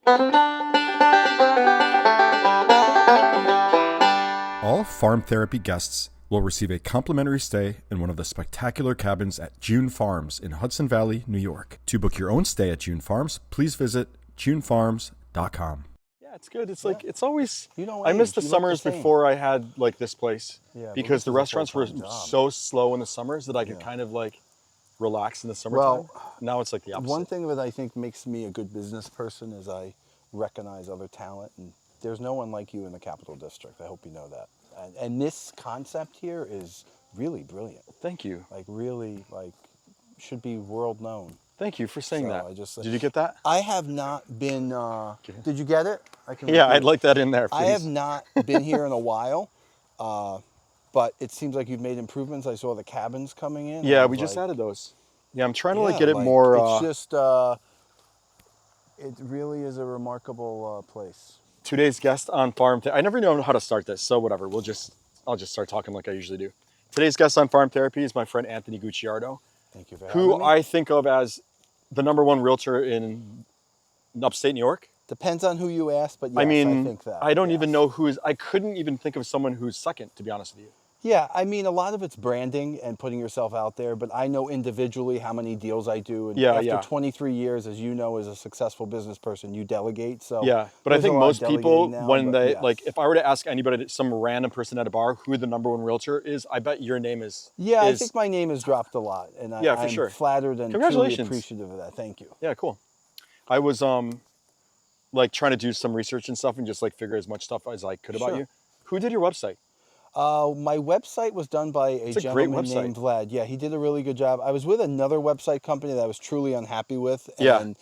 All Farm Therapy guests will receive a complimentary stay in one of the spectacular cabins at June Farms in Hudson Valley, New York. To book your own stay at June Farms, please visit junefarms.com. Yeah, it's good. It's like, it's always, You don't I miss age. the You look summers the same. before I had like this place. Yeah, but because this the is a restaurants were full-time job. so slow in the summers that I could kind of like relax in the summertime. Well, now it's like the opposite. One thing that I think makes me a good business person is I recognize other talent, and there's no one like you in the Capital District. I hope you know that. And this concept here is really brilliant. Thank you. Like really, like should be world known. Thank you for saying So that. I just- Did you get that? I have not been. Did you get it? I can Yeah, repeat I'd like that in there, please. I have not been here in a while, but it seems like you've made improvements. I saw the cabins coming in. Yeah, I we was just like, added those. Yeah, I'm trying to yeah, like get it like, more. It's just. It really is a remarkable place. Today's guest on Farm Therapy. I never know how to start this, so whatever. I'll just start talking like I usually do. Today's guest on Farm Therapy is my friend Anthony Gucciardo, Thank you for who having me. I think of as the #1 realtor in upstate New York. Depends on who you ask, but yes, I mean, I think that. I don't even yes. know who is. I couldn't even think of someone who's second, to be honest with you. Yeah, I mean, a lot of it's branding and putting yourself out there, but I know individually how many deals I do. And Yeah, after yeah. 23 years, as you know, as a successful business person, you delegate. So Yeah, but I there's think a lot of most people, delegating now, when but they yes. like, if I were to ask anybody, some random person at a bar, who the #1 realtor is, I bet your name is. Yeah, I is- think my name has dropped a lot, and Yeah, for I'm sure. flattered and truly Congratulations. appreciative of that. Thank you. Yeah, cool. I was like trying to do some research and stuff and just like figure as much stuff as I could about Sure. you. Who did your website? My website was done by a a great gentleman website. named Vlad. Yeah, he did a really good job. I was with another website company that I was truly unhappy with. Yeah. And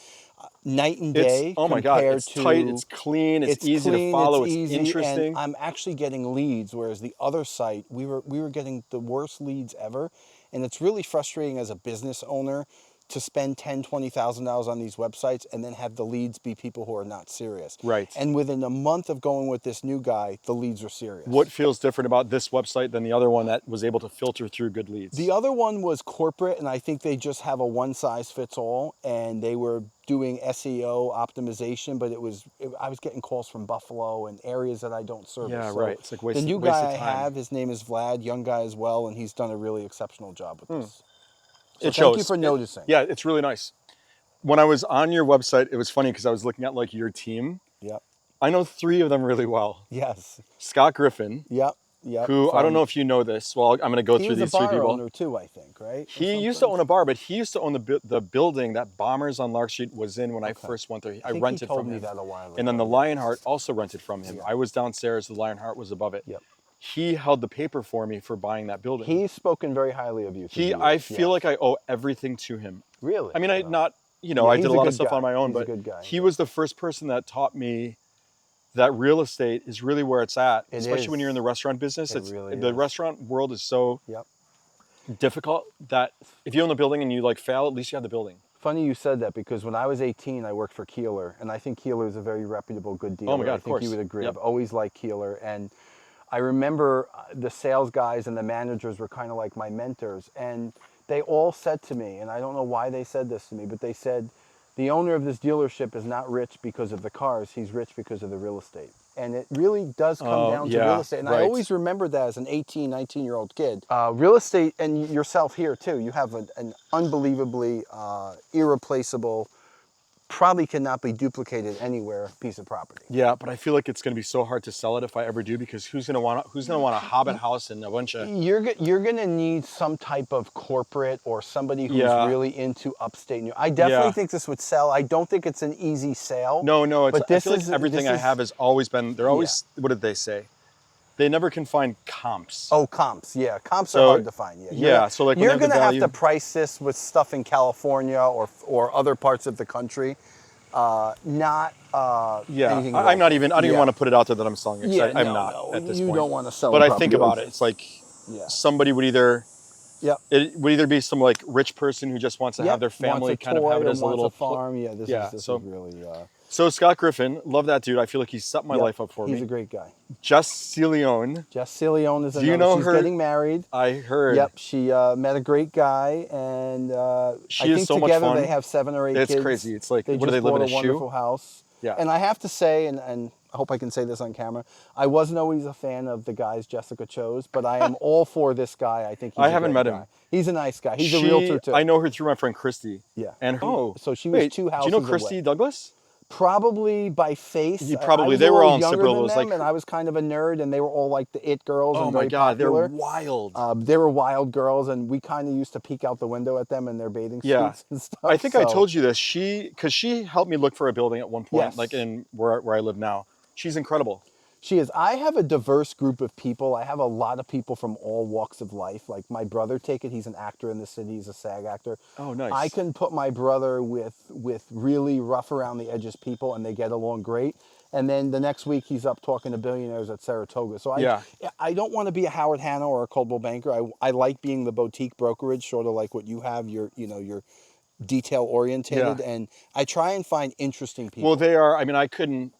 night and day. It's, oh my God, compared it's to, tight, it's clean, it's easy to follow, it's easy, interesting. And I'm actually getting leads, whereas the other site, we were getting the worst leads ever. And it's really frustrating as a business owner to spend $10,000, $20,000 on these websites and then have the leads be people who are not serious. Right. And within a month of going with this new guy, the leads were serious. What feels different about this website than the other one that was able to filter through good leads? The other one was corporate, and I think they just have a one-size-fits-all, and they were doing SEO optimization, but I was getting calls from Buffalo and areas that I don't service. Yeah, So right. It's like the waste new of guy I time. have, his name is Vlad, young guy as well, and he's done a really exceptional job with this. So It thank you shows. for noticing. Yeah, it's really nice. When I was on your website, it was funny because I was looking at like your team. Yep. I know 3 of them really well. Yes. Scott Griffin, Yep. Yep. who I don't know if you know this. Well, I'm going to go He through was a these 3 bar people. owner too, I think, right? Or He used to something? own a bar, but he used to own the building that Bombers on Lark Street was in when I first went there. I think he rented told from me him. that a while ago. And then the Lionheart also rented from him. Yeah. I was downstairs, the Lionheart was above it. Yep. He held the paper for me for buying that building. He's spoken very highly of you. through the I years, feel yes. like I owe everything to him. Really? I mean, I Yeah, I he's did a a lot of good stuff guy. on my own, He's a but good guy. he was the first person that taught me that real estate is really where it's at, It especially when is. you're in the restaurant business. It really the is. restaurant world is so Yep. difficult that if you own the building and you like fail, at least you have the building. Funny you said that because when I was 18, I worked for Keeler, and I think Keeler is a very reputable, good dealer. Oh my God, I of think course. you would agree. Yep. I've always liked Keeler, and I remember the sales guys and the managers were kind of like my mentors, and they all said to me, and I don't know why they said this to me, but they said, the owner of this dealership is not rich because of the cars, he's rich because of the real estate. And it really does come down to real estate. And I right. always remembered that as an 18, 19-year-old kid. Real estate, and yourself here too, you have an unbelievably irreplaceable, probably cannot be duplicated anywhere piece of property. Yeah, but I feel like it's going to be so hard to sell it if I ever do, because who's going to want a hobbit house and a bunch of You're gonna need some type of corporate or somebody who's Yeah. really into upstate New York. I definitely Yeah. think this would sell. I don't think it's an easy sale. No, it's, but I this feel like is everything I have has always been. They're always. What did they say? They never can find comps. Oh, comps. Yeah, comps So, are hard to find. yeah, so, like, when you're they have the gonna have value- to price this with stuff in California or other parts of the country, not Yeah, anything I'm not local. even. I don't even Yeah. want to put it out there that I'm selling it. 'cause Yeah, I'm no, not no, at this you point. don't want to sell. But the I think property. about it. It's like Yeah. somebody would either. Yep. It would either be some like rich person who just wants to have their family wants a kind of have toy it as a or little wants a farm. Yeah, this is so- really. So Scott Griffin, love that dude. I feel like he set my Yep, life up for he's me. a great guy. Jess Cilione, Jess Cilione is Do you another. know She's her? getting married. I heard. Yep, she met a great guy, and She I is think so much together fun. they have 7 or 8 It's kids. crazy. It's like, they what do just they live bought in a shoe? wonderful house. Yeah. And I have to say, and I hope I can say this on camera, I wasn't always a fan of the guys Jessica chose, but I am all for this guy. I think he's I a haven't great met guy. him. He's a nice guy. He's a realtor too. I know her through my friend Christy. Yeah. And So she was two do you houses know away. Christy Douglas? Probably by face. You I probably was they a were little all in younger separate than levels. them, Like, and I was kind of a nerd, and they were all like the it girls oh and my very God, popular. they're wild. They were wild girls, and we kind of used to peek out the window at them in their bathing suits and stuff. I think I told you this. Because she helped me look for a building at one point, Yes. like in where I live now. She's incredible. She is. I have a diverse group of people. I have a lot of people from all walks of life. Like my brother, take it. He's an actor in the city. He's a SAG actor. Oh, nice. I can put my brother with really rough around the edges people, and they get along great. And then the next week he's up talking to billionaires at Saratoga. So I don't want to be a Howard Hanna or a Coldwell Banker. I like being the boutique brokerage, sort of like what you have. You're detail orientated, and I try and find interesting people. Well, they are. I mean, I couldn't.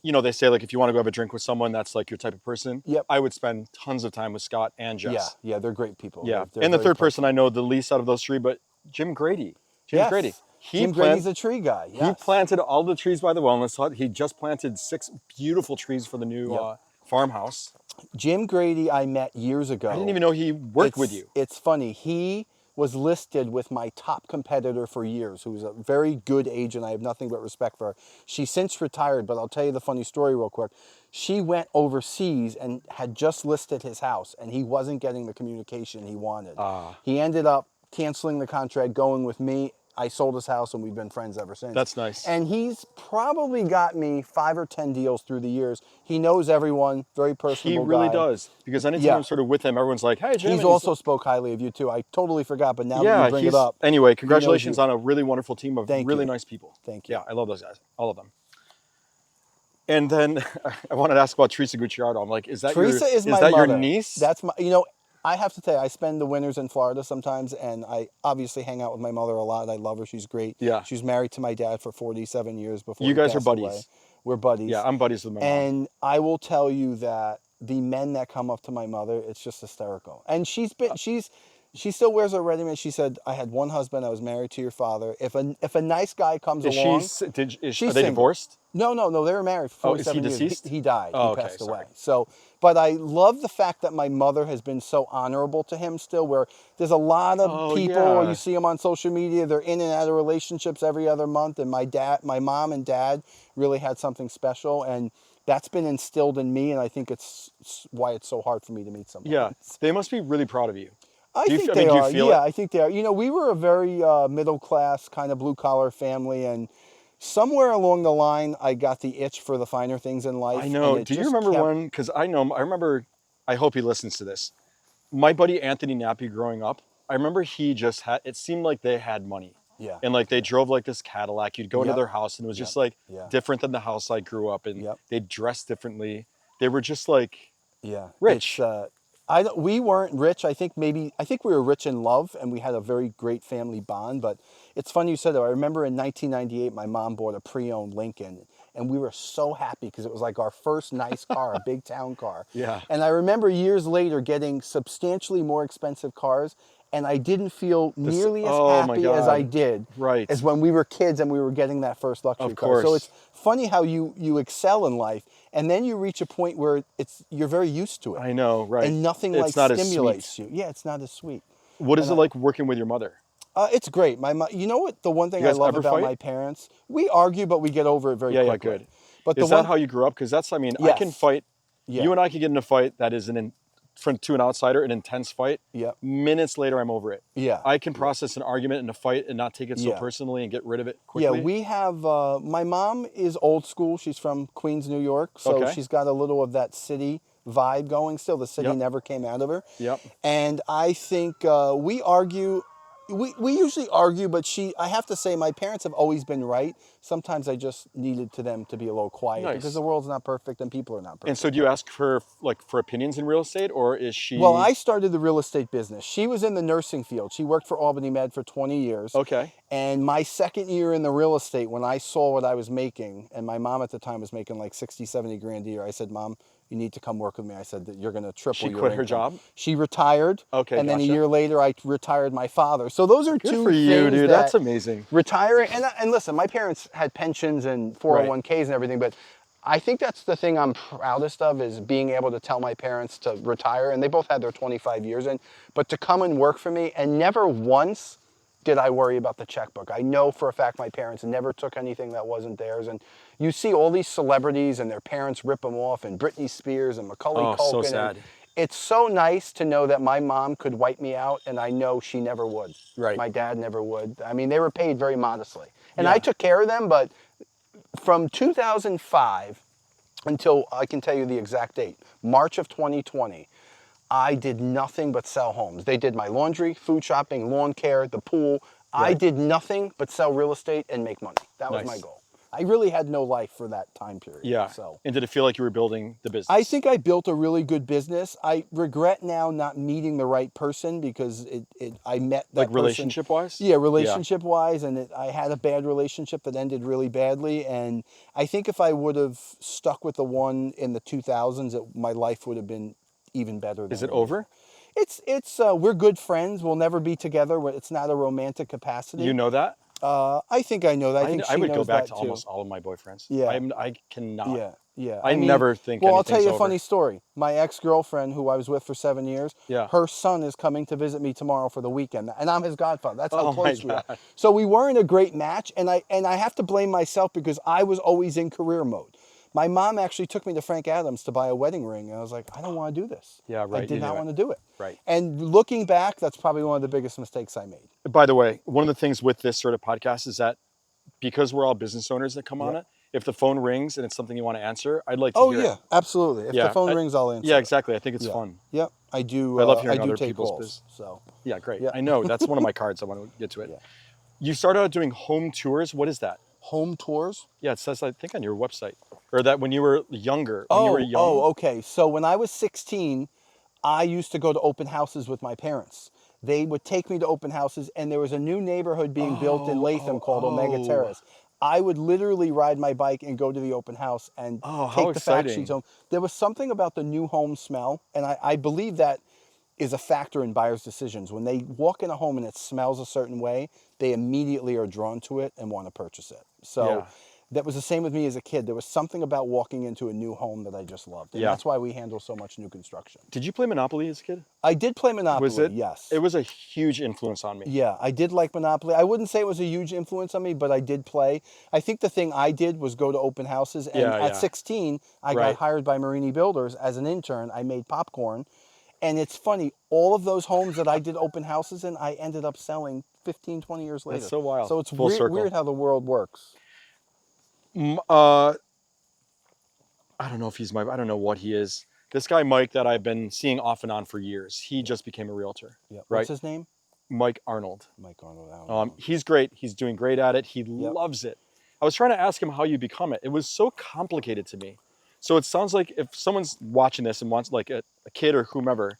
They say like if you want to go have a drink with someone that's like your type of person. Yep. I would spend tons of time with Scott and Jess. Yeah, they're great people. Yeah. They're And the very third person I know the least out of those three, but Jim Grady. Jim Grady. Jim Grady's a tree guy. Yes. He planted all the trees by the wellness hut. He just planted 6 beautiful trees for the new farmhouse. Jim Grady I met years ago. I didn't even know he worked with you. It's funny. He was listed with my top competitor for years, who's a very good agent. I have nothing but respect for her. She's since retired, but I'll tell you the funny story real quick. She went overseas and had just listed his house, and he wasn't getting the communication he wanted. He ended up canceling the contract, going with me. I sold his house, and we've been friends ever since. That's nice. And he's probably got me 5 or 10 deals through the years. He knows everyone, very personable He really guy. does. Because anytime I'm sort of with him, everyone's like, hey, Jim. He's also spoke highly of you, too. I totally forgot, but now that you bring it up. Anyway, congratulations on a really wonderful team of really nice people. Thank you. Yeah, I love those guys. All of them. And then I wanted to ask about Teresa Gucciardo. I'm like, is that your niece? That's my, I have to tell you, I spend the winters in Florida sometimes, and I obviously hang out with my mother a lot. I love her. She's great. Yeah. She was married to my dad for 47 years before you he guys passed are buddies. away. We're buddies. Yeah, I'm buddies with my mom. And I will tell you that the men that come up to my mother, it's just hysterical. And she still wears a ready-made. She said, I had one husband. I was married to your father. If a nice guy comes along. Are they divorced? No. They were married for 47 years. Is he deceased? He died. Oh, he passed away. Sorry. So, but I love the fact that my mother has been so honorable to him still, where there's a lot of people, you see them on social media, they're in and out of relationships every other month. And my mom and dad really had something special. And that's been instilled in me. And I think it's why it's so hard for me to meet someone. Yeah. They must be really proud of you. I think they are. Yeah, I think they are. We were a very middle-class, kind of blue-collar family, and somewhere along the line, I got the itch for the finer things in life. I know. Do you remember one? Because I remember, I hope he listens to this. My buddy Anthony Nappy growing up, I remember he just had, it seemed like they had money. Yeah. And like they drove like this Cadillac. You'd go into their house and it was just like different than the house I grew up in. They dressed differently. They were just like rich. We weren't rich. I think we were rich in love, and we had a very great family bond. But it's funny you said that. I remember in 1998, my mom bought a pre-owned Lincoln, and we were so happy because it was like our first nice car, a big town car. Yeah. And I remember years later getting substantially more expensive cars, and I didn't feel nearly as happy as I did as when we were kids and we were getting that first luxury car. So it's funny how you excel in life, and then you reach a point where you're very used to it. I know, right? And nothing stimulates you. Yeah, it's not as sweet. What is it like working with your mother? It's great. You know what? The one thing I love about my parents, we argue, but we get over it very quickly. Yeah, good. But is that how you grew up? Because that's, I can fight. Yeah. You and I can get in a fight that is to an outsider, an intense fight. Yeah. Minutes later, I'm over it. Yeah. I can process an argument in a fight and not take it so personally and get rid of it quickly. Yeah, we have, my mom is old school. She's from Queens, New York. So she's got a little of that city vibe going still. The city never came out of her. Yep. And I think we argue. We usually argue, but I have to say, my parents have always been right. Sometimes I just needed them to be a little quiet because the world's not perfect and people are not perfect. And so do you ask her for opinions in real estate, or is she? Well, I started the real estate business. She was in the nursing field. She worked for Albany Med for 20 years. Okay. And my second year in the real estate, when I saw what I was making, and my mom at the time was making like 60, 70 grand a year, I said, Mom, you need to come work with me. I said that you're going to triple She your quit her income. job? She retired. Okay, and then a gotcha. year later, I retired my father. So those are Good two for you, things dude. that That's amazing. retiring. And listen, my parents had pensions and 401ks and everything, but I think that's the thing I'm proudest of is being able to tell my parents to retire, and they both had their 25 years in, but to come and work for me, and never once did I worry about the checkbook. I know for a fact my parents never took anything that wasn't theirs, and you see all these celebrities and their parents rip them off, and Britney Spears and Macaulay Culkin. So sad. And it's so nice to know that my mom could wipe me out, and I know she never would. Right. My dad never would. I mean, they were paid very modestly. And Yeah. I took care of them, but from 2005 until, I can tell you the exact date, March of 2020, I did nothing but sell homes. They did my laundry, food shopping, lawn care, the pool. I Right. did nothing but sell real estate and make money. That was Nice. my goal. I really had no life for that time period. Yeah. So And did it feel like you were building the business? I think I built a really good business. I regret now not meeting the right person because I met that like person. relationship-wise? Yeah, relationship-wise, and I had a bad relationship that ended really badly. And I think if I would have stuck with the one in the 2000s, my life would have been even better. Is it over? It's we're good friends. We'll never be together. It's not a romantic capacity. You know that? I think I know that. I think I she would go knows back that to too. almost all of my boyfriends. Yeah. I cannot. Yeah, yeah. I never think Well, I'll tell you a anything's funny over. story. My ex-girlfriend, who I was with for 7 years, Yeah. her son is coming to visit me tomorrow for the weekend, and I'm his godfather. That's how Oh my close we are. God. So we weren't a great match, and I have to blame myself because I was always in career mode. My mom actually took me to Frank Adams to buy a wedding ring, and I was like, I don't want to do this. Yeah, right, I you did knew not it. want to do it. Right. And looking back, that's probably one of the biggest mistakes I made. By the way, one of the things with this sort of podcast is that because we're all business owners that come on Yeah. it, if the phone rings and it's something you want to answer, I'd like to Oh hear yeah, it. absolutely. If Yeah, the phone rings, I'll answer. Yeah, it. exactly. I think it's Yeah. fun. Yep, I do. I love hearing I do other take people's calls. biz. So Yeah, great. Yeah. I know. That's one of my cards. I want to get to it. Yeah. You started out doing home tours. What is that? home tours. Yeah, it says, I think, on your website. Or that when you were younger. When you were young. Okay. So when I was 16, I used to go to open houses with my parents. They would take me to open houses, and there was a new neighborhood being built in Latham called Omega Terrace. I would literally ride my bike and go to the open house and how take the fact exciting. sheets home. There was something about the new home smell, and I believe that is a factor in buyers' decisions. When they walk in a home and it smells a certain way, they immediately are drawn to it and want to purchase it. So Yeah. that was the same with me as a kid. There was something about walking into a new home that I just loved. And Yeah. that's why we handle so much new construction. Did you play Monopoly as a kid? I did play Monopoly, Was it? yes. It was a huge influence on me. Yeah, I did like Monopoly. I wouldn't say it was a huge influence on me, but I did play. I think the thing I did was go to open houses. And Yeah, at yeah. 16, I Right. got hired by Marini Builders as an intern. I made popcorn. And it's funny, all of those homes that I did open houses in, I ended up selling 15, 20 years later. That's so wild. So it's Full weird, circle. weird how the world works. I don't know if he's I don't know what he is. This guy, Mike, that I've been seeing off and on for years, he just became a realtor. Yeah. Right? What's his name? Mike Arnold. Mike Arnold. I don't know. He's great. He's doing great at it. He loves it. I was trying to ask him how you become it. It was so complicated to me. So it sounds like if someone's watching this and wants like a kid or whomever,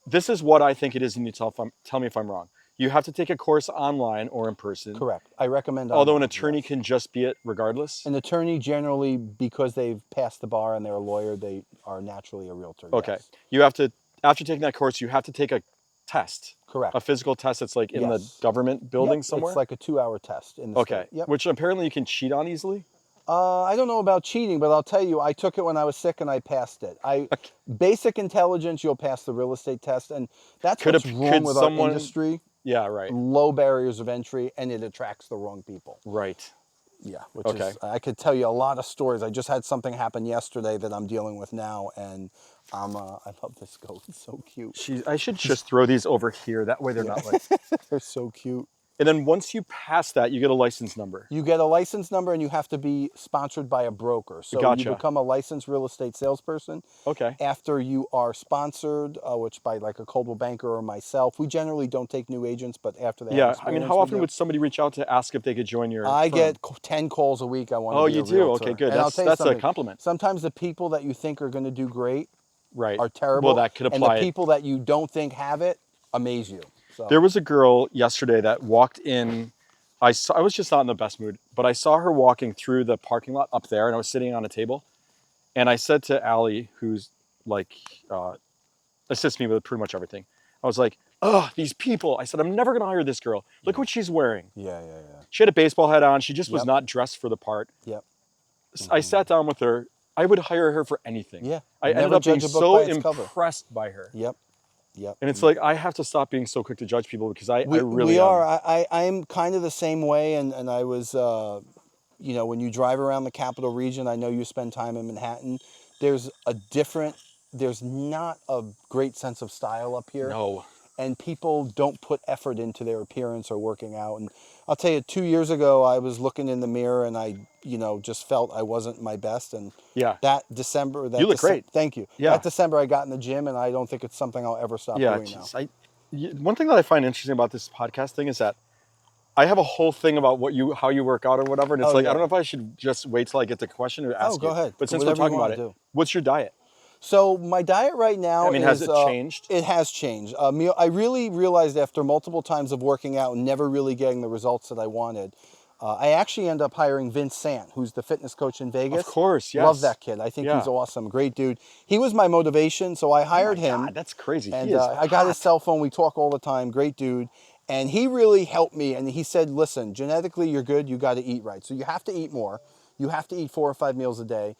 this is what I think it is, and you tell me if I'm wrong. You have to take a course online or in person. Correct. I recommend. Although an online, attorney yes. can just be it regardless. An attorney generally, because they've passed the bar and they're a lawyer, they are naturally a realtor. Okay. Yes. You have to, after taking that course, you have to take a test. Correct. A physical test that's like in the Yes. government building Yep, somewhere. It's like a 2-hour test in the Okay. state. Yep. Which apparently you can cheat on easily. I don't know about cheating, but I'll tell you, I took it when I was sick and I passed it. Basic intelligence, you'll pass the real estate test, and that's what's wrong with our industry. Yeah, right. Low barriers of entry, and it attracts the wrong people. Right. Yeah. Okay. I could tell you a lot of stories. I just had something happen yesterday that I'm dealing with now, and I love this goat. It's so cute. I should just throw these over here. That way they're not like. They're so cute. And then once you pass that, you get a license number. You get a license number, and you have to be sponsored by a broker. So Gotcha. you become a licensed real estate salesperson. Okay. After you are sponsored, which by like a Coldwell Banker or myself, we generally don't take new agents, but after they have Yeah. I mean, experience, how we often do. would somebody reach out to ask if they could join your I firm? get 10 calls a week. I want to Oh, be you a do? realtor. Okay, good. And I'll That's tell you a something. compliment. Sometimes the people that you think are going to do great Right. are terrible. Well, that could apply. And the people that you don't think have it amaze you. So There was a girl yesterday that walked in. I was just not in the best mood, but I saw her walking through the parking lot up there, and I was sitting on a table, And I said to Allie, who's like assists me with pretty much everything, I was like, "Oh, these people!" I said, "I'm never gonna hire this girl. Look what she's wearing. Yeah. She had a baseball hat on. She just was Yep. not dressed for the part." Yep. I sat down with her. I would hire her for anything. Yeah. I ended Never up being judge a book so by its cover. impressed by her. Yep. Yep. And it's like, I have to stop being so quick to judge people because I really we am. are. I'm kind of the same way, and I was, you know, when you drive around the capital region, I know you spend time in Manhattan. There's not a great sense of style up here. No. And people don't put effort into their appearance or working out. And I'll tell you, 2 years ago, I was looking in the mirror and I, you know, just felt I wasn't my best. And Yeah. that December, You look great. Thank you. Yeah. That December, I got in the gym, and I don't think it's something I'll ever stop doing now. One thing that I find interesting about this podcast thing is that I have a whole thing about how you work out or whatever, and it's I don't know if I should just wait till I get the question or ask you. Go ahead. But since Whatever we're talking you about wanna it, do. what's your diet? So my diet right now has it changed? It has changed. I really realized after multiple times of working out and never really getting the results that I wanted, I actually ended up hiring Vince Sant, who's the fitness coach in Vegas. Of course, yes. Love that kid. I think he's awesome. Great dude. He was my motivation, so I hired him. God, that's crazy. And He is I got his hot. cell phone. We talk all the time. Great dude. And he really helped me. And he said, listen, genetically you're good. You got to eat right. So you have to eat more. You have to eat 4 or 5 meals a day.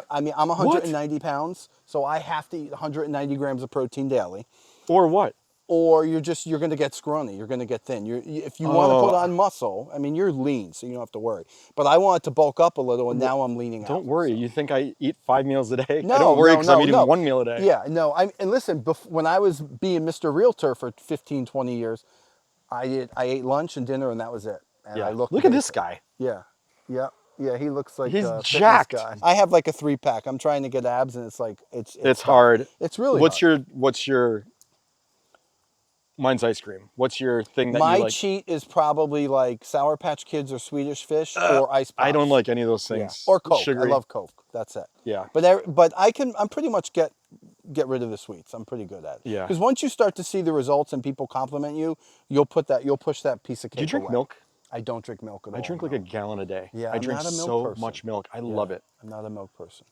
I'm 190 pounds, so I have to eat 190 grams of protein daily. Or what? Or you're going to get scrawny. You're going to get thin. If you want to put on muscle, I mean, you're lean, so you don't have to worry. But I wanted to bulk up a little, and now I'm leaning out. Don't worry. So. You think I eat 5 meals a day? No, I don't worry because I'm eating 1 meal a day. Yeah, no. And listen, when I was being Mr. Realtor for 15, 20 years, I ate lunch and dinner, and that was it. And Yeah. I Look at this guy. Yeah. Yeah, he looks like he's a jacked. Guy. I have like a 3-pack. I'm trying to get abs, and it's like it's hard. It's really hard. What's your mine's ice cream? What's your thing that My you like? cheat is probably like Sour Patch Kids or Swedish Fish or Ice Pops. I don't like any of those things. Yeah. Or Coke. Sugary. I love Coke. That's it. Yeah. But I'm pretty much get rid of the sweets. I'm pretty good at it. Yeah. Because once you start to see the results and people compliment you, you'll push that piece of cake. Do you drink away. milk? I don't drink milk at all. I drink like a gallon a day. Yeah, I I'm drink not a milk so person. much milk. I love it. I'm not a milk person.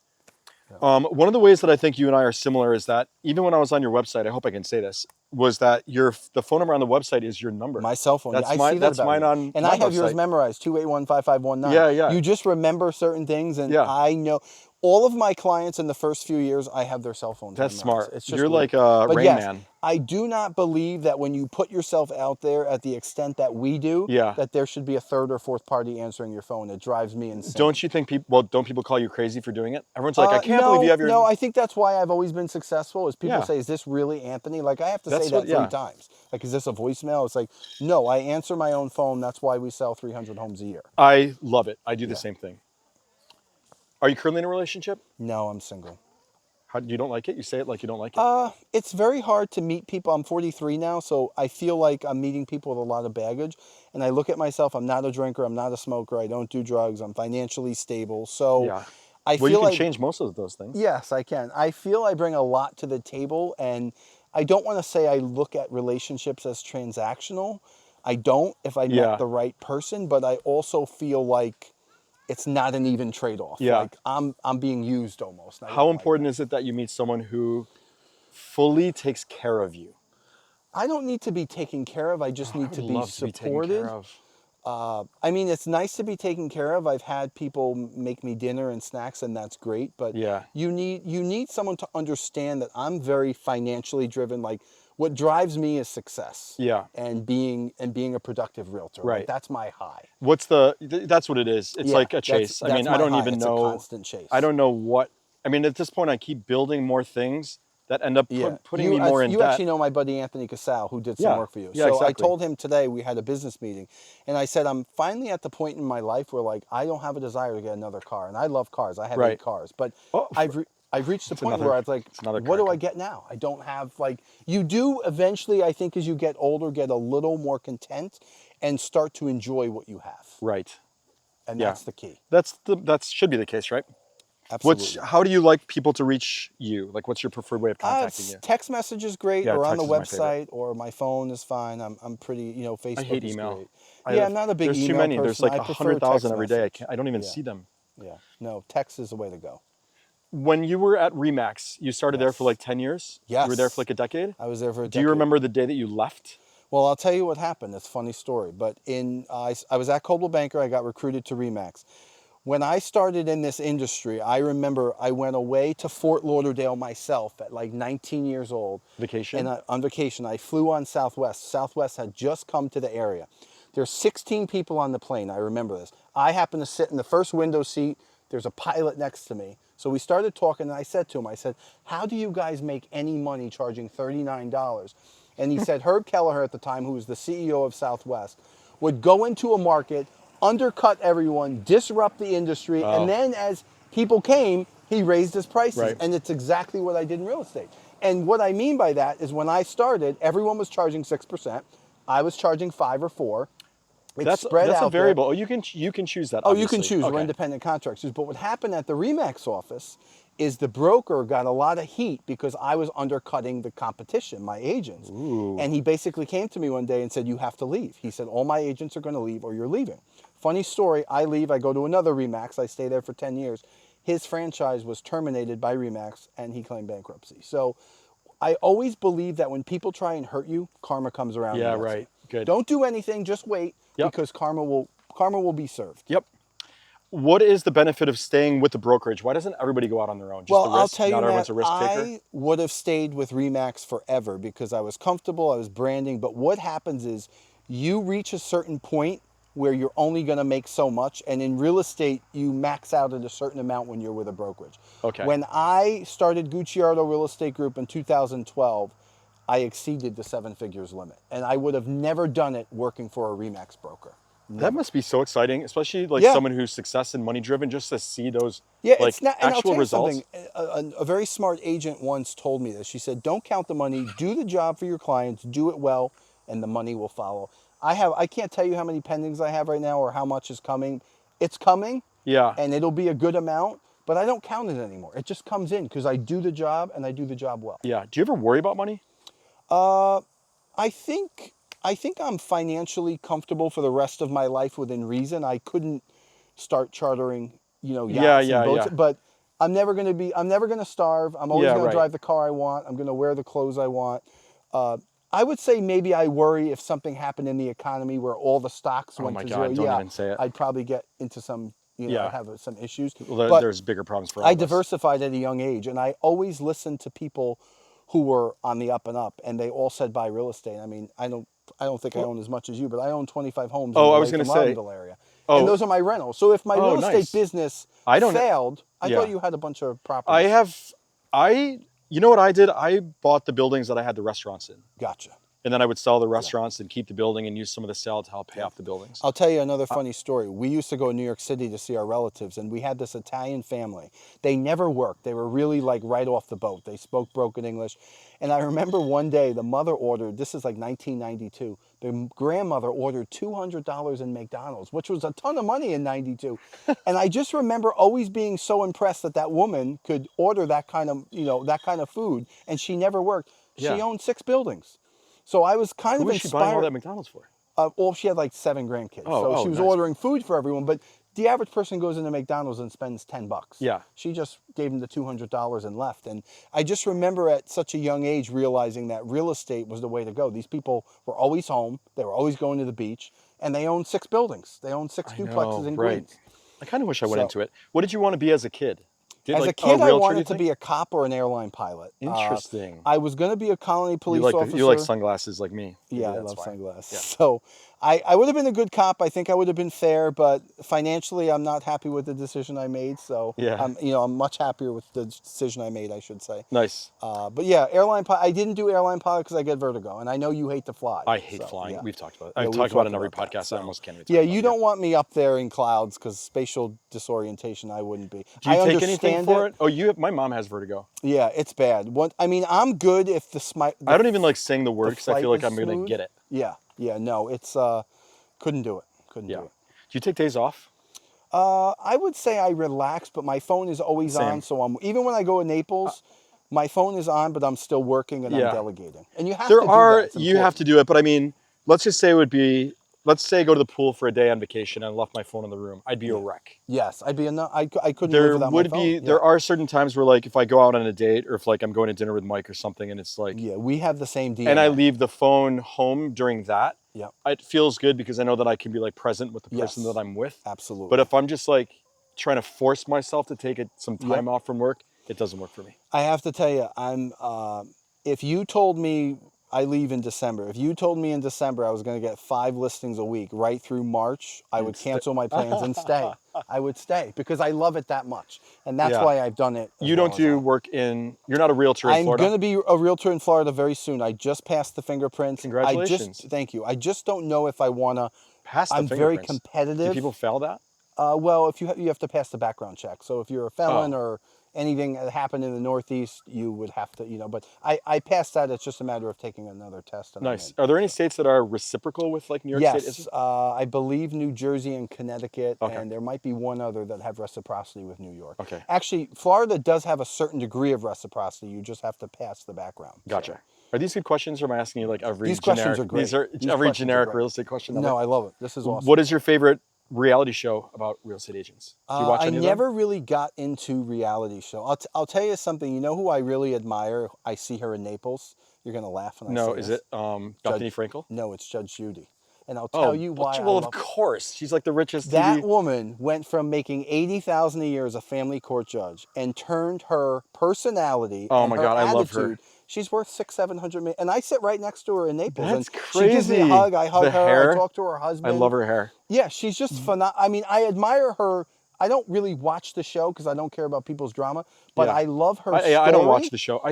One of the ways that I think you and I are similar is that even when I was on your website, I hope I can say this, was that the phone number on the website is your number. My cell phone. That's I mine. see that That's about mine you. on and my I have website. yours memorized, 281-5519. Yeah. You just remember certain things, and Yeah. I know all of my clients in the first few years, I have their cell phones. That's memorized. smart. It's just You're weird. like a But Rain yes, Man. I do not believe that when you put yourself out there at the extent that we do, that there should be a third or fourth party answering your phone. It drives me insane. Don't you think don't people call you crazy for doing it? Everyone's like, I can't believe you have your... No, I think that's why I've always been successful, is people Yeah. say, is this really Anthony? Like, I have to That's say that what- yeah. 3 times. Like, is this a voicemail? It's like, no, I answer my own phone. That's why we sell 300 homes a year. I love it. I do the same thing. Are you currently in a relationship? No, I'm single. You don't like it? You say it like you don't like it? It's very hard to meet people. I'm 43 now, so I feel like I'm meeting people with a lot of baggage. And I look at myself, I'm not a drinker, I'm not a smoker, I don't do drugs, I'm financially stable. So Yeah. I Well, feel you can like, change most of those things. yes, I can. I feel I bring a lot to the table, and I don't want to say I look at relationships as transactional. I don't if I met the right person, but I also feel like it's not an even trade-off. Yeah. Like I'm being used almost. How important is it that you meet someone who fully takes care of you? I don't need to be taken care of. I just need to be love to be taken supported. care of. I mean, it's nice to be taken care of. I've had people make me dinner and snacks, and that's great. But Yeah. you need someone to understand that I'm very financially driven. Like, what drives me is success. Yeah. And being a productive realtor. Right. Like, that's my high. That's what it is. It's Yeah, like a chase. that's I mean, my I don't high. even It's know. a constant chase. I don't know what. I mean, at this point, I keep building more things that end up putting me more in You debt. actually know my buddy Anthony Casal, who did some work for you. Yeah, so exactly. I told him today, we had a business meeting, and I said, I'm finally at the point in my life where, like, I don't have a desire to get another car. And I love cars. I have 8 cars. But I've reached the point where I was like, what do I get now? I don't have, like, you do eventually, I think, as you get older, get a little more content and start to enjoy what you have. Right. And that's the key. That should be the case, right? Absolutely. How do you like people to reach you? Like, what's your preferred way of contacting you? Text message is great, Yeah, or on the text is my website, or my phone is fine. I'm pretty, Facebook I hate is email. great. I'm not a big There's email too many. person. There's like I prefer 100,000 text every day. message. I don't even see them. Yeah, no, text is the way to go. when you were at Remax, you started there for like 10 years? Yes. You were there for like a decade? I was there for a decade. Do you remember the day that you left? Well, I'll tell you what happened. It's a funny story. But I was at Coldwell Banker. I got recruited to Remax. When I started in this industry, I remember I went away to Fort Lauderdale myself at like 19 years old. Vacation? And on vacation, I flew on Southwest. Southwest had just come to the area. There's 16 people on the plane. I remember this. I happened to sit in the first window seat. There's a pilot next to me. So we started talking, and I said to him, I said, how do you guys make any money charging $39? And he said, Herb Kelleher at the time, who was the CEO of Southwest, would go into a market, undercut everyone, disrupt the industry, and then as people came, he raised his prices. Right. And it's exactly what I did in real estate. And what I mean by that is when I started, everyone was charging 6%. I was charging 5 or 4. That's a variable. Oh, you can choose that. Oh, obviously. you can choose. Okay. We're independent contractors. But what happened at the Remax office is the broker got a lot of heat because I was undercutting the competition, my agents. Ooh. And he basically came to me one day and said, you have to leave. He said, all my agents are going to leave or you're leaving. Funny story, I leave, I go to another Remax. I stay there for 10 years. His franchise was terminated by Remax and he claimed bankruptcy. So I always believe that when people try and hurt you, karma comes around. Yeah, and gets right. you. Good. Don't do anything, just wait because karma will be served. Yep. What is the benefit of staying with the brokerage? Why doesn't everybody go out on their own? Just Well, the risk? I'll tell you, Not everyone's Matt, a risk taker? I would have stayed with Remax forever because I was comfortable, I was branding. But what happens is you reach a certain point where you're only going to make so much. And in real estate, you max out at a certain amount when you're with a brokerage. Okay. When I started Gucciardo Real Estate Group in 2012, I exceeded the 7 figures limit. And I would have never done it working for a Remax broker. That must be so exciting, especially like someone who's success and money driven, just to see those like it's not, and actual I'll tell you results. something. A very smart agent once told me this. She said, don't count the money, do the job for your clients, do it well, and the money will follow. I can't tell you how many pendings I have right now or how much is coming. It's coming, and it'll be a good amount, but I don't count it anymore. It just comes in because I do the job and I do the job well. Yeah. Do you ever worry about money? I think I'm financially comfortable for the rest of my life within reason. I couldn't start chartering, yachts and boats, but I'm never going to starve. I'm always going to drive the car I want. I'm going to wear the clothes I want. I would say maybe I worry if something happened in the economy where all the stocks went to zero. Oh my God, don't even say it. I'd probably get into some, have some issues. Well, but there's bigger problems for all I of us. diversified at a young age, and I always listened to people who were on the up and up, and they all said buy real estate. I mean, I don't think I own as much as you, but I own 25 homes in the Latham area. And those are my rentals. So if my real estate business failed, I thought you had a bunch of properties. You know what I did? I bought the buildings that I had the restaurants in. Gotcha. And then I would sell the restaurants and keep the building and use some of the sale to help pay off the buildings. I'll tell you another funny story. We used to go to New York City to see our relatives, and we had this Italian family. They never worked. They were really like right off the boat. They spoke broken English. And I remember one day the mother ordered, this is like 1992, the grandmother ordered $200 in McDonald's, which was a ton of money in 92. And I just remember always being so impressed that that woman could order that kind of food, and she never worked. She owned 6 buildings. So I was kind of inspired. Who was she buying all that McDonald's for? Well, she had like 7 grandkids. So she was ordering food for everyone. But the average person goes into McDonald's and spends $10. Yeah. She just gave him the $200 and left. And I just remember at such a young age realizing that real estate was the way to go. These people were always home. They were always going to the beach. And they owned 6 buildings. They owned 6 duplexes in Queens. I kind of wish I went into it. What did you want to be as a kid? As a kid, I wanted to be a cop or an airline pilot. Interesting. I was going to be a colony police officer. You like sunglasses like me. Yeah, I love sunglasses. Yeah. So I would have been a good cop. I think I would have been fair, but financially, I'm not happy with the decision I made. So I'm much happier with the decision I made, I should say. Nice. But yeah, airline pilot. I didn't do airline pilot because I get vertigo, and I know you hate to fly. I hate flying. Yeah. We've talked about it. I've talked about it in every podcast. I almost can't even talk about it. You don't want me up there in clouds because spatial disorientation, I wouldn't be. Do you take anything for it? Oh, my mom has vertigo. Yeah, it's bad. I'm good if I don't even like saying the word because I feel like I'm going to get it. Yeah, no, it's, couldn't do it. Couldn't do it. Do you take days off? I would say I relax, but my phone is always on. So even when I go to Naples, my phone is on, but I'm still working and I'm delegating. And you have to do that. You have to do it, but I mean, let's just say it would be let's say I go to the pool for a day on vacation and I left my phone in the room, I'd be a wreck. Yes, I'd be I couldn't live There without would my phone. be, there are certain times where like if I go out on a date or if like I'm going to dinner with Mike or something and it's like, Yeah, we have the same DNA. and I leave the phone home during that, Yeah, it feels good because I know that I can be like present with the person Yes. that I'm with. absolutely. But if I'm just like trying to force myself to take some time off from work, it doesn't work for me. I have to tell you, if you told me I leave in December, if you told me in December I was going to get 5 listings a week right through March, I would cancel my plans and stay. I would stay because I love it that much. And that's why I've done it. You don't do work you're not a realtor in Florida? I'm going to be a realtor in Florida very soon. I just passed the fingerprints. Congratulations. Thank you. I just don't know if I want to. Pass the I'm very fingerprints. competitive. Do people fail that? Well, if you have to pass the background check. So if you're a felon or anything that happened in the Northeast, you would have to, but I passed that. It's just a matter of taking another test. And Nice. Are there any states that are reciprocal with like New York State? Yes, I believe New Jersey and Connecticut, and there might be one other that have reciprocity with New York. Okay. Actually, Florida does have a certain degree of reciprocity. You just have to pass the background. Gotcha. So. Are these good questions, or am I asking you like every These generic? questions are great. These are These every questions are generic great. real estate question. No, I love it. This is awesome. What is your favorite reality show about real estate agents? Do you watch I any of them? never really got into reality show. I'll tell you something. You know who I really admire? I see her in Naples. You're gonna laugh when I say No, this. is it Bethany Frankel? No, it's Judge Judy. And I'll tell you why. Well, of course, she's like the richest. That TV. woman went from making $80,000 a year as a family court judge and turned her personality. Oh and my her God, I love her. attitude. She's worth $600-700 million. And I sit right next to her in Naples. That's and crazy. She gives me a hug. I hug The her. hair. I talk to her husband. I love her hair. Yeah, she's just phenomenal. I mean, I admire her. I don't really watch the show because I don't care about people's drama, but I love her story. I don't watch the show.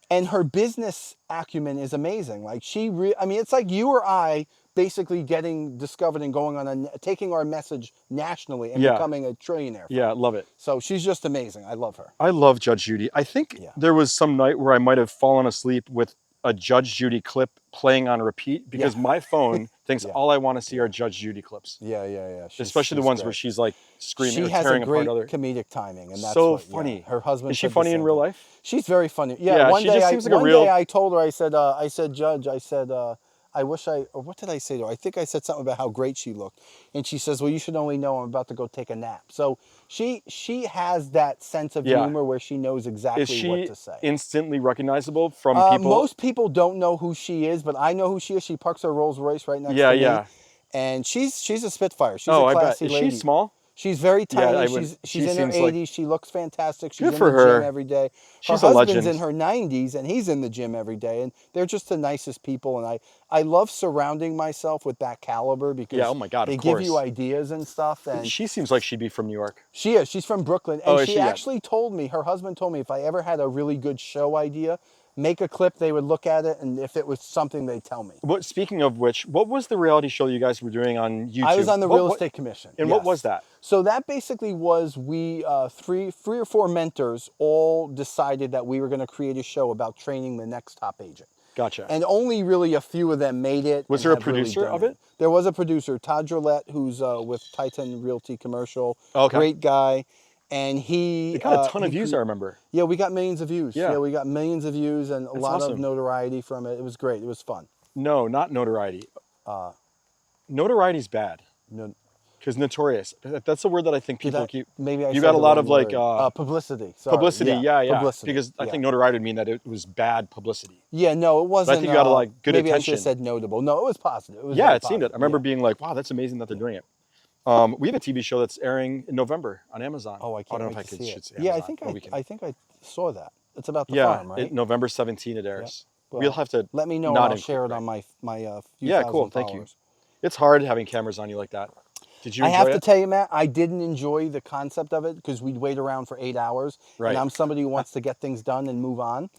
And her business acumen is amazing. Like I mean, it's like you or I basically getting discovered and going on taking our message nationally and becoming a trillionaire. Yeah, love it. So she's just amazing. I love her. I love Judge Judy. I think there was some night where I might have fallen asleep with a Judge Judy clip playing on repeat because my phone thinks all I want to see are Judge Judy clips. Yeah. Especially the ones where she's like screaming or she has tearing a great apart other. comedic timing, and that's so funny. Her husband. Is she funny in real life? She's very funny. Yeah. One she day, just seems like a real. Day I told her, I said, Judge, I said, I wish or what did I say to her? I think I said something about how great she looked. And she says, well, you should only know I'm about to go take a nap. So she has that sense of humor where she knows exactly what to say. Is she instantly recognizable from people? Most people don't know who she is, but I know who she is. She parks her Rolls Royce right next to me. Yeah. And she's a spitfire. She's a classy lady. Is she small? She's very tiny. Yeah, she's in her 80s. She looks fantastic. She's in the gym every day. She's her a husband's legend. in her 90s, and he's in the gym every day. And they're just the nicest people. And I love surrounding myself with that caliber because oh my God, they give you ideas and stuff. And she seems like she'd be from New York. She is. She's from Brooklyn. And she actually told me, her husband told me, if I ever had a really good show idea, make a clip, they would look at it, and if it was something, they'd tell me. Speaking of which, what was the reality show you guys were doing on YouTube? I was on the Real Estate Commission. And what was that? So that basically was we, three or four mentors all decided that we were going to create a show about training the next top agent. Gotcha. And only really a few of them made it. Was there a producer of it? There was a producer, Todd Drillette, who's with Titan Realty Commercial. Okay. Great guy. And it got a ton of views, I remember. Yeah, we got millions of views. Yeah, we got millions of views and a lot of notoriety from it. It was great. It was fun. No, not notoriety. Notoriety's bad. No. Because notorious. That's a word that I think people keep. Maybe I you got a lot of like publicity. Sorry. Publicity, yeah. Publicity, because I think notoriety would mean that it was bad publicity. Yeah, no, it wasn't. But I think you got like good maybe attention. I should have said notable. No, it was positive. It was it seemed it. I remember being like, wow, that's amazing that they're doing it. We have a TV show that's airing in November on Amazon. Oh, I can't don't know wait if I to see should it. say Yeah, Amazon, I think I saw that. It's about the farm, right? November 17 it airs. Well, we'll have to let me know. And I'll share it on my few thousand cool. Thank followers. you. It's hard having cameras on you like that. Did you? I have to tell you, Matt, I didn't enjoy the concept of it because we'd wait around for 8 hours, and I'm somebody who wants to get things done and move on.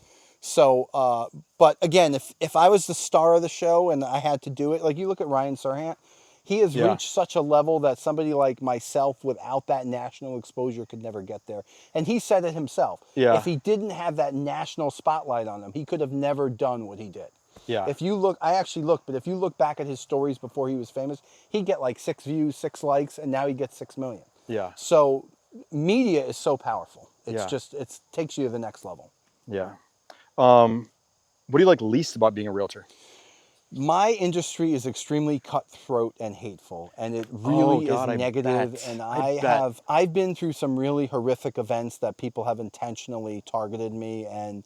So, but again, if I was the star of the show and I had to do it, like you look at Ryan Serhant, he has reached such a level that somebody like myself without that national exposure could never get there. And he said it himself. Yeah. If he didn't have that national spotlight on him, he could have never done what he did. Yeah. If you look, I actually looked, but if you look back at his stories before he was famous, he'd get like 6 views, 6 likes, and now he gets 6 million. Yeah. So media is so powerful. It's just, it takes you to the next level. Yeah. What do you like least about being a realtor? My industry is extremely cutthroat and hateful, and it really God, is I negative. bet. And I bet. I've been through some really horrific events that people have intentionally targeted me, and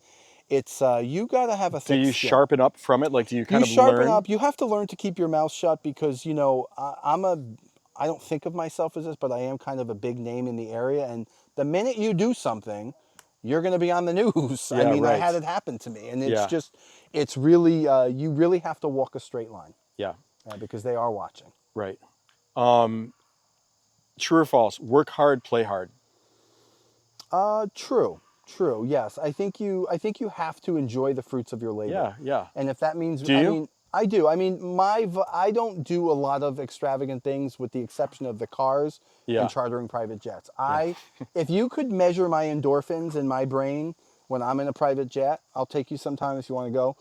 it's you got to have a Do thick you skin. sharpen up from it? Like, do you kind You of sharpen learn? up. You have to learn to keep your mouth shut because I don't think of myself as this, but I am kind of a big name in the area, and the minute you do something, you're going to be on the news. I Yeah, mean, I had right. it happen to me, and Yeah, it's really, you really have to walk a straight line yeah, because they are watching. right. True or false? Work hard, play hard. True, true. Yes, I think you have to enjoy the fruits of your labor. Yeah, yeah. And if that means, Do I you? mean, I do. I mean, I don't do a lot of extravagant things with the exception of the cars Yeah. and chartering private jets. If you could measure my endorphins in my brain when I'm in a private jet, I'll take you sometime if you want to go.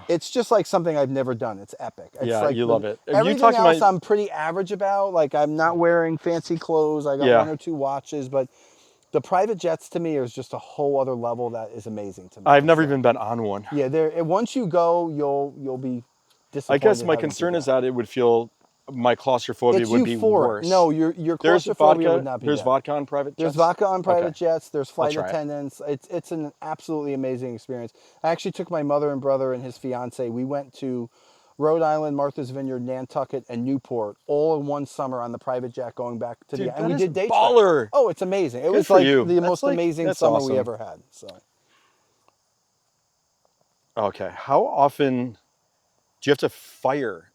It's just like something I've never done. It's epic. It's Yeah, like you love it. Have you everything talked to else my? I'm pretty average about. Like I'm not wearing fancy clothes. I got Yeah. one or two watches, but the private jets to me is just a whole other level that is amazing to me. I've never So, even been on one. yeah, once you go, you'll be I disappointed. guess my haven't you concern is got. that it would feel my claustrophobia It's would be euphoric. worse. No, your There's claustrophobia would vodka. not be There's bad. vodka on private jets. There's vodka on private Okay. jets. There's flight try it. attendants. It's an absolutely amazing experience. I actually took my mother and brother and his fiance. We went to Rhode Island, Martha's Vineyard, Nantucket, and Newport all in one summer on the private jet going back to Dude, the. And that we is did day baller. trips. Oh, it's amazing. It was for like you. the That's most like- amazing that's summer awesome. we ever had. So. Okay. How often do you have to fire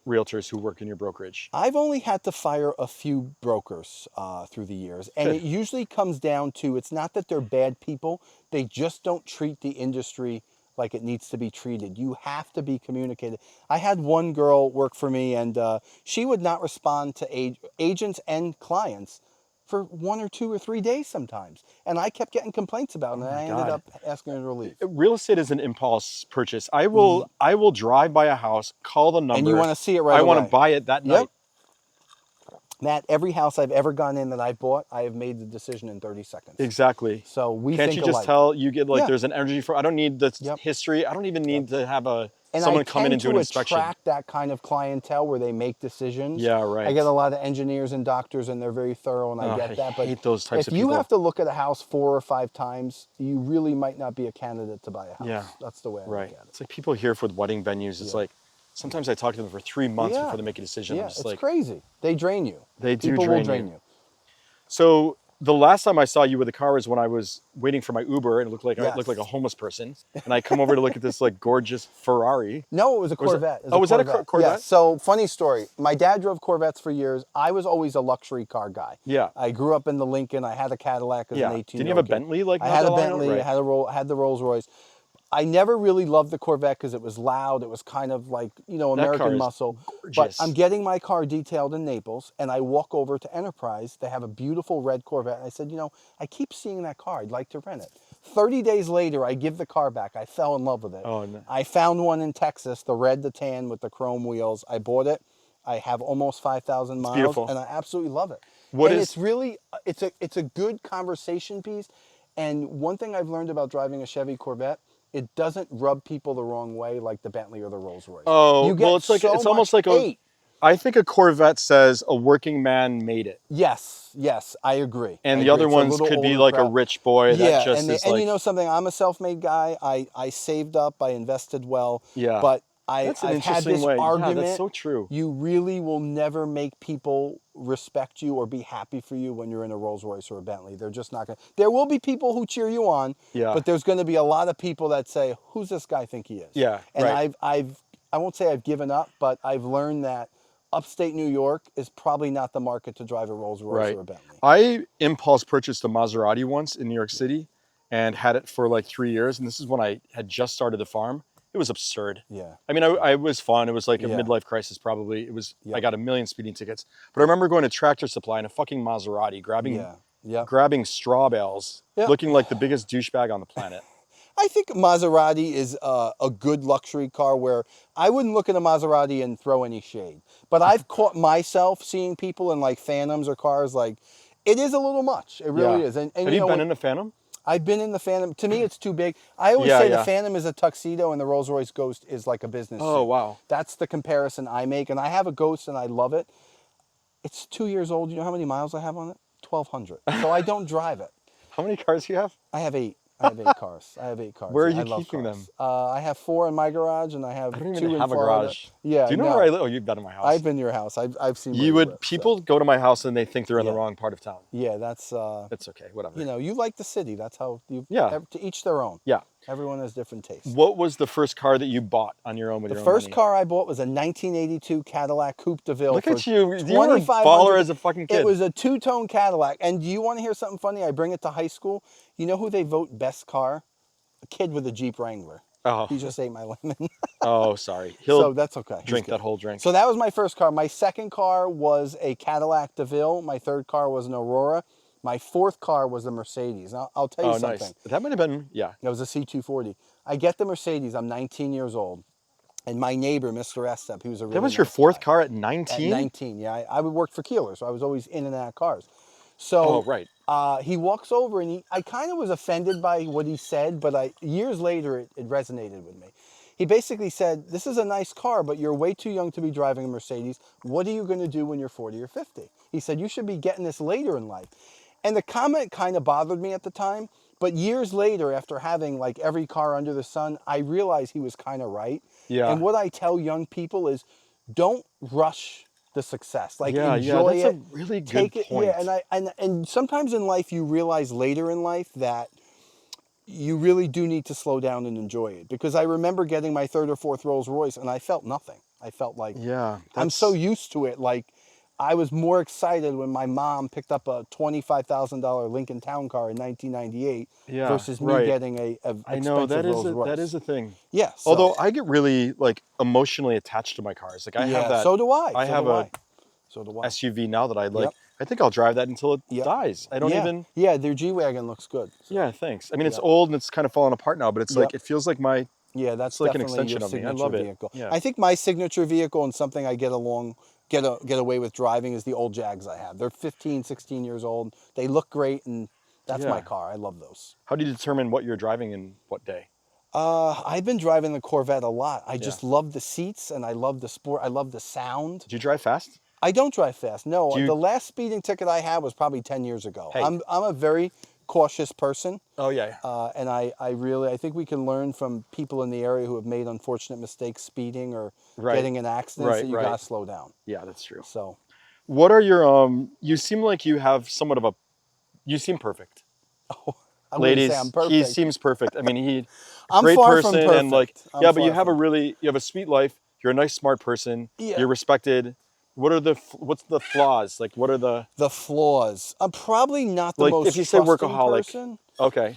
realtors who work in your brokerage? I've only had to fire a few brokers through the years, and Good. it usually comes down to it's not that they're bad people, they just don't treat the industry like it needs to be treated. You have to be communicated. I had one girl work for me, and she would not respond to agents and clients for 1 or 2 or 3 days sometimes, and I kept getting complaints about it, and I ended God. up asking her to leave. Real estate is an impulse purchase. I will drive by a house, call the number, And you want to see it right I away. want to buy it that night. Matt, every house I've ever gone in that I've bought, I have made the decision in 30 seconds. Exactly. So we Can't think you just alike. tell you get like Yeah. there's an energy for I don't need the Yep. history. I don't even need to have And someone I come in and do an tend inspection. to attract that kind of clientele where they make decisions. Yeah, right. I get a lot of engineers and doctors, and they're very thorough, and I get that. But hate those types if of you people. have to look at a house 4 or 5 times, you really might not be a candidate to buy a house. Yeah. That's the way I Right. look at it. It's like people here with wedding venues. It's Yeah. like sometimes I talk to them for 3 months Yeah. before they make a decision. Yeah, I'm it's just like, crazy. They drain you. They do People drain will drain you. you. So the last time I saw you with a car was when I was waiting for my Uber, and it looked like I Yes. looked like a homeless person. And I come over to look at this like gorgeous Ferrari. No, it was a Was it- Corvette. oh, was that a Corvette? Yeah. So funny story. My dad drove Corvettes for years. I was always a luxury car guy. Yeah. I grew up in the Lincoln. I had a Cadillac as Yeah. an 18. Didn't you have a Bentley like I not had that a long ago? Bentley. Right. I had the Rolls Royce. I never really loved the Corvette because it was loud. It was kind of like, That car American is muscle. But gorgeous. I'm getting my car detailed in Naples, and I walk over to Enterprise. They have a beautiful red Corvette. And I said, I keep seeing that car. I'd like to rent it. 30 days later, I give the car back. I fell in love with it. Oh, no. I found one in Texas, the red, the tan with the chrome wheels. I bought it. I have almost 5,000 miles, beautiful. and I absolutely love it. What and is- it's really, it's a good conversation piece. And one thing I've learned about driving a Chevy Corvette, it doesn't rub people the wrong way like the Bentley or the Rolls Royce. Oh, you get well, it's like so it's almost much like a. hate. I think a Corvette says a working man made it, Yes, I agree. and I the agree. other It's a ones little could be older like a crowd. rich boy that just is and like. you know something, I'm a self-made guy. I saved up, I invested well. Yeah. But That's an I've had interesting this way. Yeah, argument. that's so true. You really will never make people respect you or be happy for you when you're in a Rolls Royce or a Bentley. They're just not going to. There will be people who cheer you on, Yeah. but there's going to be a lot of people that say, who's this guy think he is? Yeah, And right. I won't say I've given up, but I've learned that upstate New York is probably not the market to drive a Rolls Royce Right. or a Bentley. I impulse purchased a Maserati once in New York City, and had it for like 3 years. And this is when I had just started the farm. It was absurd. Yeah. I mean, I was fun. It was like a Yeah. midlife crisis, probably. It was. Yeah. I got a million speeding tickets, but I remember going to Tractor Supply in a fucking Maserati, grabbing straw bales, Yeah. looking like the biggest douchebag on the planet. I think Maserati is a good luxury car where I wouldn't look at a Maserati and throw any shade. But I've caught myself seeing people in like Phantoms or cars like, it is a little much. It really Yeah. is. And Have you been in a Phantom? I've been in the Phantom. To me, it's too big. I always Yeah, say yeah. the Phantom is a tuxedo and the Rolls-Royce Ghost is like a business Oh, suit. wow. That's the comparison I make. And I have a Ghost and I love it. It's 2 years old. You know how many miles I have on it? 1,200. So I don't drive it. How many cars do you have? I have 8. I have 8 cars. I have 8 cars. Where are Yeah, you I love keeping cars. them? I have 4 in my garage and I have I don't 2 even in have a Florida. garage. Yeah, Do you know no. where I live? Oh, you've been in my house. I've been to your house. I've seen where you live, People so. go to my house and they think they're in the Yeah. wrong part of town. Yeah, that's It's okay, whatever. you know, you like the city. That's how you. Yeah. To each their own. Yeah. Everyone has different tastes. What was the first car that you bought on your own with The your own first money? car I bought was a 1982 Cadillac Coupe de Ville. Look for at you. You were a 2,500. baller as a fucking kid. It was a two-tone Cadillac. And do you want to hear something funny? I bring it to high school. You know who they vote best car? A kid with a Jeep Wrangler. Oh. He just ate my lemon. Oh, sorry. He'll So that's okay. He's drink good. that whole drink. So that was my first car. My second car was a Cadillac DeVille. My third car was an Aurora. My fourth car was a Mercedes. I'll tell you something. Nice. That might have been, yeah. It was a C240. I get the Mercedes. I'm 19 years old. And my neighbor, Mr. Estep, he was a really That was your nice fourth guy. car at At 19? 19, yeah. I would work for Keeler, so I was always in and out of cars. So Oh, right. he walks over, and I kind of was offended by what he said, but years later, it resonated with me. He basically said, this is a nice car, but you're way too young to be driving a Mercedes. What are you going to do when you're 40 or 50? He said, you should be getting this later in life. And the comment kind of bothered me at the time, but years later, after having like every car under the sun, I realized he was kind of right. Yeah. And what I tell young people is, don't rush the success. Like Yeah, enjoy that's it. a really good Take it. point. Yeah, and sometimes in life you realize later in life that you really do need to slow down and enjoy it. Because I remember getting my third or fourth Rolls Royce and I felt nothing. I felt like Yeah. I'm so used to it. Like I was more excited when my mom picked up a $25,000 Lincoln Town Car in 1998 versus me getting a I know expensive Rolls Royce. that is a thing. Yeah. So, Although I get really like emotionally attached to my cars. Like I have that. So do I. I have a So do I. SUV now that I like. Yep. I think I'll drive that until it dies. I don't even. Yeah, their G-Wagon looks good. Yeah, thanks. I mean, it's old and it's kind of falling apart now, but it's like it feels like my. Yeah, that's it's like an definitely extension your of me. I signature love it. vehicle. Yeah. I think my signature vehicle and something I get away with driving is the old Jags I have. They're 15, 16 years old. They look great, and that's my car. I love those. How do you determine what you're driving in what day? I've been driving the Corvette a lot. I just love the seats, and I love the sport. I love the sound. Do you drive fast? I don't drive fast. No, the last speeding ticket I had was probably 10 years ago. Hey. I'm a very cautious person. Oh yeah. And I think we can learn from people in the area who have made unfortunate mistakes speeding or getting in accidents that you gotta slow down. Yeah, that's true. So, what are your you seem like you have somewhat of a, you seem perfect. I wouldn't Ladies, say I'm perfect. he seems perfect. I mean, I'm great far person from perfect. and like I'm but you far have from- you have a sweet life. You're a nice, smart person. Yeah. You're respected. What's the flaws? Like, what are the flaws? I'm probably not the like most if you say trusting workaholic? person. Okay.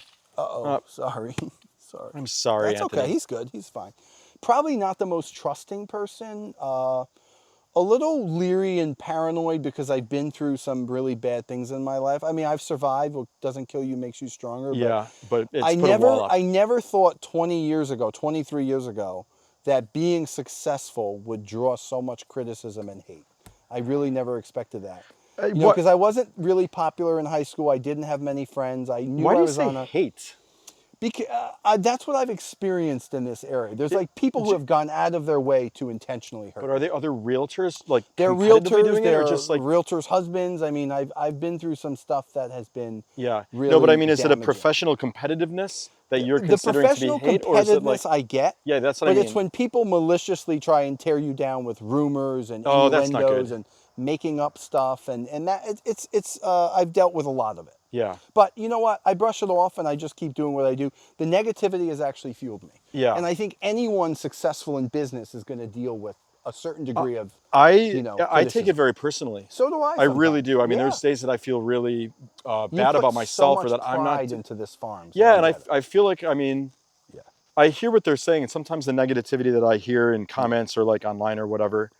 Sorry. Sorry. I'm sorry. That's Anthony. okay. He's good. He's fine. Probably not the most trusting person. A little leery and paranoid because I've been through some really bad things in my life. I mean, I've survived. What doesn't kill you makes you stronger. Yeah, but it's I put a wall up. I never thought 23 years ago, that being successful would draw so much criticism and hate. I really never expected that. Because I wasn't really popular in high school. I didn't have many friends. I knew Why do I you was say on a hate? Because that's what I've experienced in this area. There's like people who have gone out of their way to intentionally hurt. But are there other realtors like They're competitively realtors. doing it, They're or just like realtors' husbands. I mean, I've been through some stuff that has been really no, but I mean, is it a damaging. professional competitiveness that you're The considering to be professional hate, or is it competitiveness like I get. Yeah, that's what I But mean. it's when people maliciously try and tear you down with rumors and Oh, that's not innuendos good. and making up stuff, and that it's I've dealt with a lot of it. Yeah. But you know what? I brush it off and I just keep doing what I do. The negativity has actually fueled me. Yeah. And I think anyone successful in business is going to deal with a certain degree of I criticism. take it very personally. So do I. I really sometimes. do. I mean, Yeah. there's days that I feel really You bad put about myself, so or that much I'm not. pride into this farm. So Yeah, and get it. I feel like, I mean, I hear what they're saying, and sometimes the negativity that I hear in comments or like online or whatever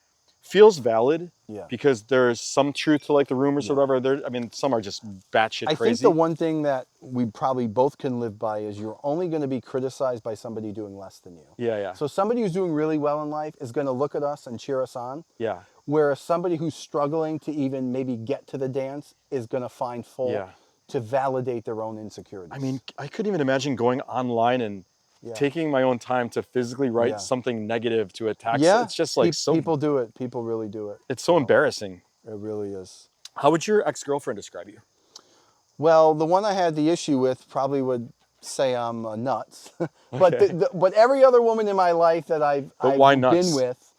feels valid. Yeah. Because there's some truth to like the rumors or whatever. I mean, some are just batshit I crazy. think the one thing that we probably both can live by is you're only going to be criticized by somebody doing less than you. Yeah, yeah. So somebody who's doing really well in life is going to look at us and cheer us on. Yeah. Whereas somebody who's struggling to even maybe get to the dance is going to find fault to validate their own insecurities. I mean, I couldn't even imagine going online and taking my own time to physically write something negative to attack. Yeah, It's just like people do it. People really do it. It's so embarrassing. It really is. How would your ex-girlfriend describe you? Well, the one I had the issue with probably would say I'm nuts. But but every other woman in my life that I've been with,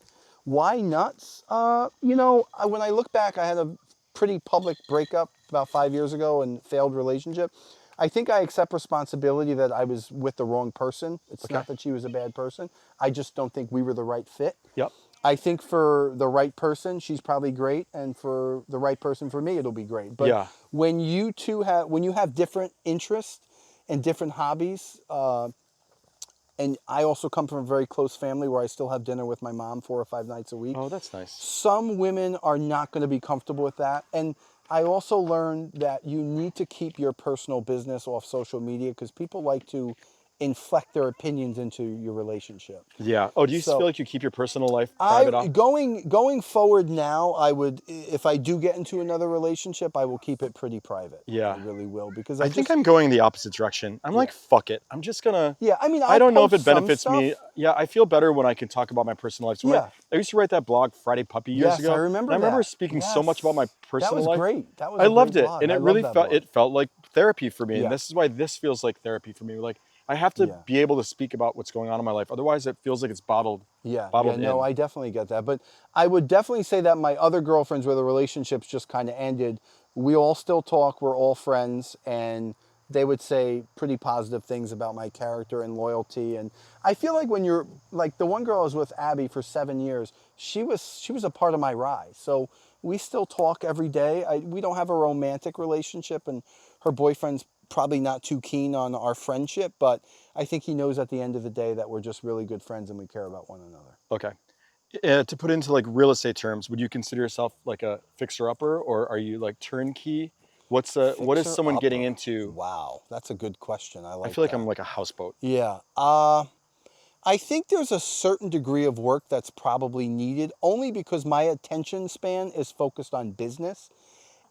why nuts? You know, when I look back, I had a pretty public breakup about 5 years ago and failed relationship. I think I accept responsibility that I was with the wrong person. It's not that she was a bad person. I just don't think we were the right fit. Yep. I think for the right person, she's probably great, and for the right person for me, it'll be great. But when you have different interests and different hobbies, and I also come from a very close family where I still have dinner with my mom 4 or 5 nights a week. Oh, that's nice. Some women are not going to be comfortable with that. And I also learned that you need to keep your personal business off social media because people like to inflect their opinions into your relationship. Yeah. Oh, do you feel like you keep your personal life private? Going forward now, I would, if I do get into another relationship, I will keep it pretty private. Yeah. I really will because I think I'm going the opposite direction. I'm like, fuck it. I'm just gonna. Yeah. I mean, I don't know if it benefits me. Yeah. I feel better when I can talk about my personal life. So I used to write that blog Friday Puppy years ago. I remember. And I remember speaking so much about my personal life. That was great. That was. I loved it, and it really felt like therapy for me. And this is why this feels like therapy for me. Like. I have to be able to speak about what's going on in my life. Otherwise, it feels like it's bottled. No, I definitely get that. But I would definitely say that my other girlfriends where the relationships just kind of ended, we all still talk. We're all friends. And they would say pretty positive things about my character and loyalty. And I feel like when you're, like the one girl I was with, Abby, for 7 years, she was a part of my rise. So we still talk every day. We don't have a romantic relationship. And her boyfriend's probably not too keen on our friendship, but I think he knows at the end of the day that we're just really good friends and we care about one another. Okay. To put into like real estate terms, would you consider yourself like a fixer-upper or are you like turnkey? What is someone getting into? Wow, that's a good question. I feel like I'm like a houseboat. Yeah. I think there's a certain degree of work that's probably needed only because my attention span is focused on business.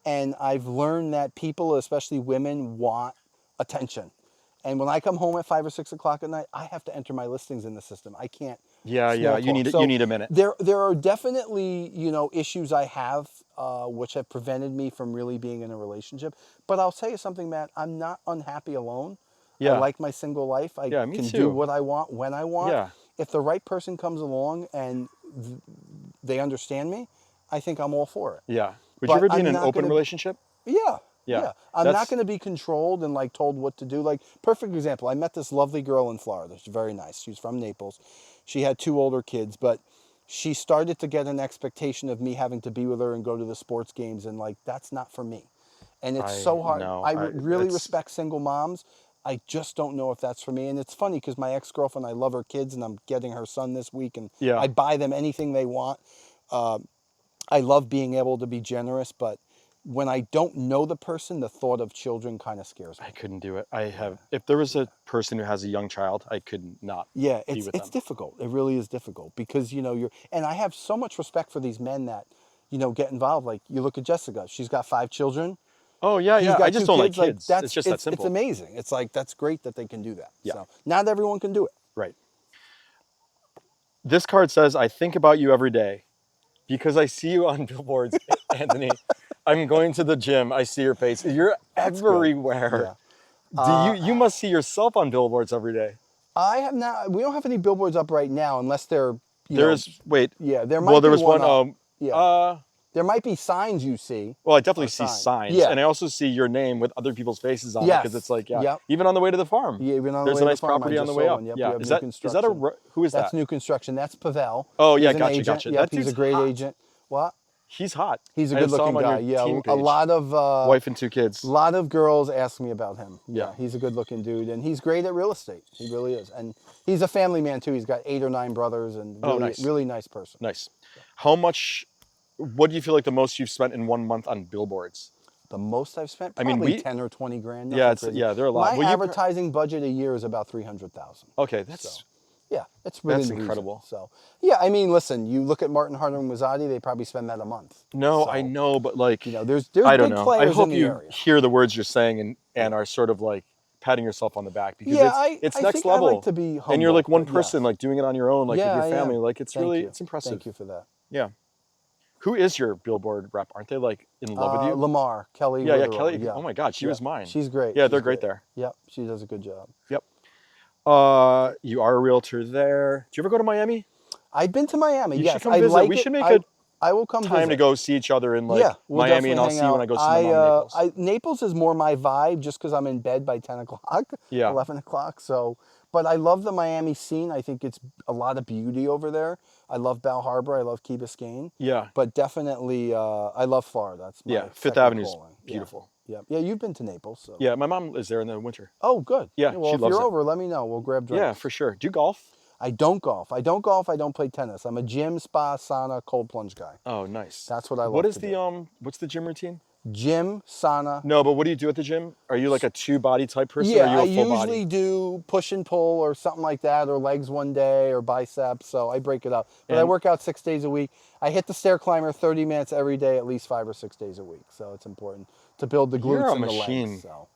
And I've learned that people, especially women, want attention. And when I come home at 5 or 6 o'clock at night, I have to enter my listings in the system. I can't. Yeah. You need a minute. There are definitely, issues I have which have prevented me from really being in a relationship. But I'll tell you something, Matt. I'm not unhappy alone. I like my single life. I can do what I want when I want. Yeah. If the right person comes along and they understand me, I think I'm all for it. Yeah. Would you ever be in an open relationship? Yeah. I'm not going to be controlled and like told what to do. Like, perfect example. I met this lovely girl in Florida. She's very nice. She's from Naples. She had 2 older kids, but she started to get an expectation of me having to be with her and go to the sports games. And like, that's not for me. And it's so hard. I really respect single moms. I just don't know if that's for me. And it's funny because my ex-girlfriend, I love her kids and I'm getting her son this week and I buy them anything they want. I love being able to be generous, but when I don't know the person, the thought of children kind of scares me. I couldn't do it. If there was a person who has a young child, I could not. Yeah, it's difficult. It really is difficult because, and I have so much respect for these men that, get involved. Like, you look at Jessica, she's got 5 children. Oh, yeah. I just don't like kids. Like, it's just that simple. It's amazing. It's like, that's great that they can do that. Yeah. So not everyone can do it. Right. This card says, I think about you every day. Because I see you on billboards, Anthony. I'm going to the gym. I see your face. You're everywhere. Yeah. You must see yourself on billboards every day. I have not. We don't have any billboards up right now, unless they're. Wait. Yeah, there might. Well, there was one. There might be signs you see. Well, I definitely see signs, and I also see your name with other people's faces on it because it's like, even on the way to the farm. Yeah, even on the way to the farm. There's a nice property on the way up. Yeah, is that who is that? That's new construction. That's Pavel. Oh yeah, gotcha. Yep, he's a great agent. What? He's hot. He's a good-looking guy. Yeah, a lot of wife and 2 kids. A lot of girls ask me about him. Yeah, he's a good-looking dude, and he's great at real estate. He really is, and he's a family man too. He's got 8 or 9 brothers, and really nice person. Nice. How much? What do you feel like the most you've spent in 1 month on billboards? The most I've spent? Probably 10 or 20 grand. Yeah, they're a lot. My advertising budget a year is about $300,000. Okay, that's Yeah, it's within That's reason. incredible. So, yeah, I mean, listen, you look at Martin Hunter and Mazzati, they probably spend that a month. No, So, I know, but like, you know, there's I don't big know. I players hope in the you area. hear the words you're saying and are sort of like patting yourself on the back because Yeah, it's I next think level. I like to be humble. And you're like one but person, yes. like doing it on your own, like with Yeah, your I family. am. Like it's Thank really, you. it's impressive. Thank you for that. Yeah. Who is your Billboard rep? Aren't they like in love with you? Lamar, Kelly. Yeah, Witherell, Kelly. Yeah. Oh my God, she was mine. She's great. Yeah, She's they're great there. Yep, she does a good job. Yep. You are a realtor there. Do you ever go to Miami? I've been to Miami. You yes, should come I visit. like We it. should make a I will come time visit. to go see each other in like Yeah, we'll Miami, and definitely I'll hang see you out. when I go see my mom in Naples. Naples is more my vibe just because I'm in bed by 10 o'clock, Yeah. 11 o'clock. So, but I love the Miami scene. I think it's a lot of beauty over there. I love Bal Harbor. I love Key Biscayne. Yeah. But definitely, I love Florida. That's my Fifth second Avenue is calling. beautiful. Yeah, you've been to Naples. So. Yeah, my mom is there in the winter. Oh, good. Yeah, Well, she if loves you're it. over, let me know. We'll grab drinks. Yeah, for sure. Do you golf? I don't golf. I don't play tennis. I'm a gym, spa, sauna, cold plunge guy. Oh, nice. That's what I love What is to the do. what's the gym routine? Gym, sauna. No, but what do you do at the gym? Are you like a two body type person? Yeah, or are you I a full usually body? do push and pull or something like that, or legs one day, or biceps. So I break it up. But I And- work out 6 days a week. I hit the stair climber 30 minutes every day, at least 5 or 6 days a week. So it's important to build the glutes You're a and the machine. legs. So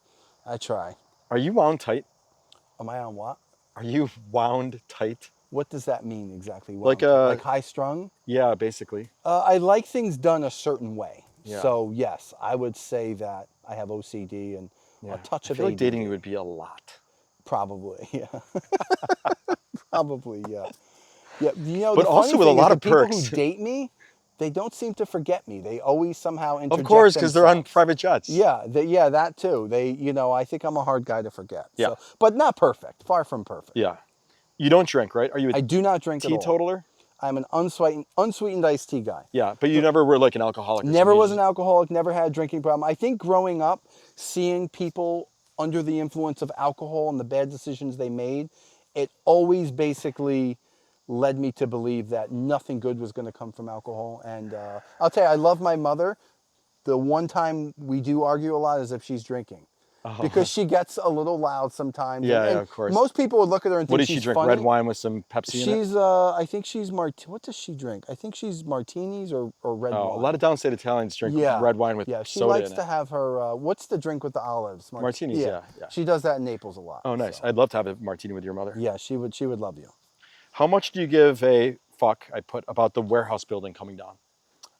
I try. Are you wound tight? Am I on what? Are you wound tight? What does that mean exactly? Like, like high strung? Yeah, basically. I like things done a certain way. Yeah. So yes, I would say that I have OCD and a touch I of feel like ADD. dating you would be a lot. Probably, yeah. Probably, yeah. Yeah, you know, But the also funny with a thing lot is of the people perks. who date me, they don't seem to forget me. They always somehow interject. Of course, because they're on themselves. private jets. Yeah, that too. They, you know, I think I'm a hard guy to forget. Yeah. So, but not perfect. Far from perfect. Yeah. You don't drink, right? Are you I a do not drink at all. teetotaler? I'm an unsweetened iced tea guy. Yeah, but you never were like an alcoholic. Or Never something. was an alcoholic, never had a drinking problem. I think growing up, seeing people under the influence of alcohol and the bad decisions they made, it always basically led me to believe that nothing good was going to come from alcohol. And I'll tell you, I love my mother. The one time we do argue a lot is if she's drinking. Because she gets a little loud sometimes. Yeah, and yeah, of course. Most people would look at her and think What does she's she drink? funny. Red wine with some Pepsi in it? She's, I think she's what does she drink? I think she's martinis or red wine. A lot of downstate Italians drink red wine with she soda likes in to it. have her, what's the drink with the olives? Martinis, yeah. She does that in Naples a lot. Oh, nice. so. I'd love to have a martini with your mother. Yeah, she would love you. How much do you give a fuck, about the warehouse building coming down?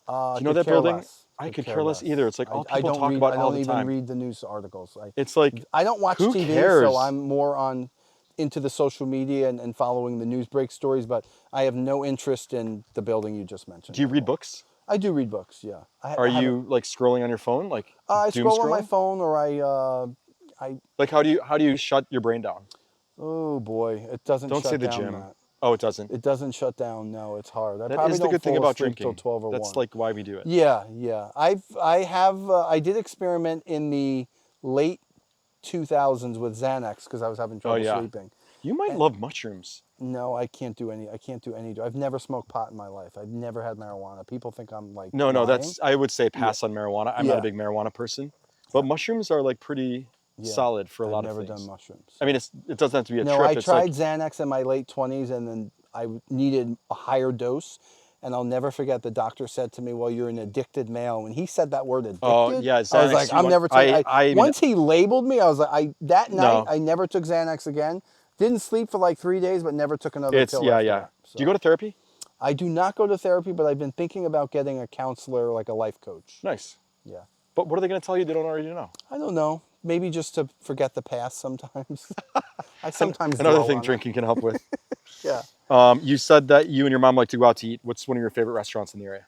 Do you know that building? I could care less either. It's like all people talk about all the time. I don't even read the news articles. It's like, I don't watch who TV, cares? so I'm more into the social media and following the news break stories, but I have no interest in the building you just mentioned. Do you read books? I do read books, yeah. Are you like scrolling on your phone? Like I doom scroll on my scrolling? phone or I Like how do you shut your brain down? oh boy, it doesn't Don't shut say the down, gym. Matt. Oh, it doesn't. It doesn't shut down. No, it's hard. I That probably is the don't good thing fall about asleep drinking. till 12 or That's 1. like why we do it. Yeah. I did experiment in the late 2000s with Xanax because I was having trouble sleeping. You might love mushrooms. No, I can't do any. I've never smoked pot in my life. I've never had marijuana. People think I'm like No, lying. I would say pass on marijuana. I'm not Yeah. a big marijuana person, but mushrooms are like pretty solid for a lot of I've things. never done mushrooms. I mean, it doesn't have to be a No, trip. I It's tried like, Xanax in my late 20s, and then I needed a higher dose. And I'll never forget the doctor said to me, "Well, you're an addicted male." When he said that word "addicted," Oh, yeah, I was Xanax, like, you "I'm want- never taking." I mean- Once he labeled me, I was like, that night No. I never took Xanax again. Didn't sleep for like 3 days, but never took another it's pill. yeah, after yeah. that. Do you go to therapy? I do not go to therapy, but I've been thinking about getting a counselor, like a life coach. Nice. Yeah. But what are they going to tell you they don't already know? I don't know. Maybe just to forget the past sometimes. I sometimes Another dwell thing on it. drinking can help with. Yeah. You said that you and your mom like to go out to eat. What's one of your favorite restaurants in the area?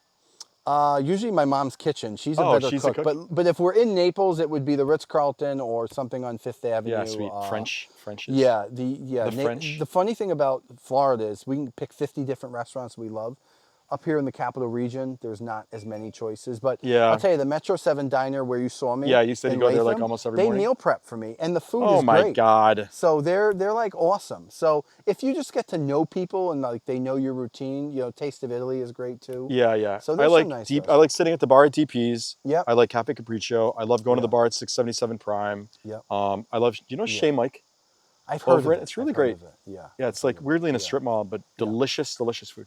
Usually my mom's kitchen. She's a better she's a cook. cook? But if we're in Naples, it would be the Ritz-Carlton or something on Fifth Avenue. Yeah, sweet. French's. Yeah, French. The funny thing about Florida is we can pick 50 different restaurants we love. Up here in the capital region, there's not as many choices. But Yeah. I'll tell you, the Metro 7 diner where you saw me. Yeah, you said you in go there, like, Latham, almost every they morning? meal prep for me, and the food Oh is my great. God. So they're like awesome. So if you just get to know people and like they know your routine, Taste of Italy is great too. Yeah, yeah. So I there's like some nice I like sitting at the bar at DP's. Yep. I like Cafe Capriccio. I love going to the bar at 677 Prime. Yep. I love, Shea Mike? I've heard over of it. It's really I've heard great. of it. Yeah. Yeah, it's like weirdly in a strip mall, but delicious food.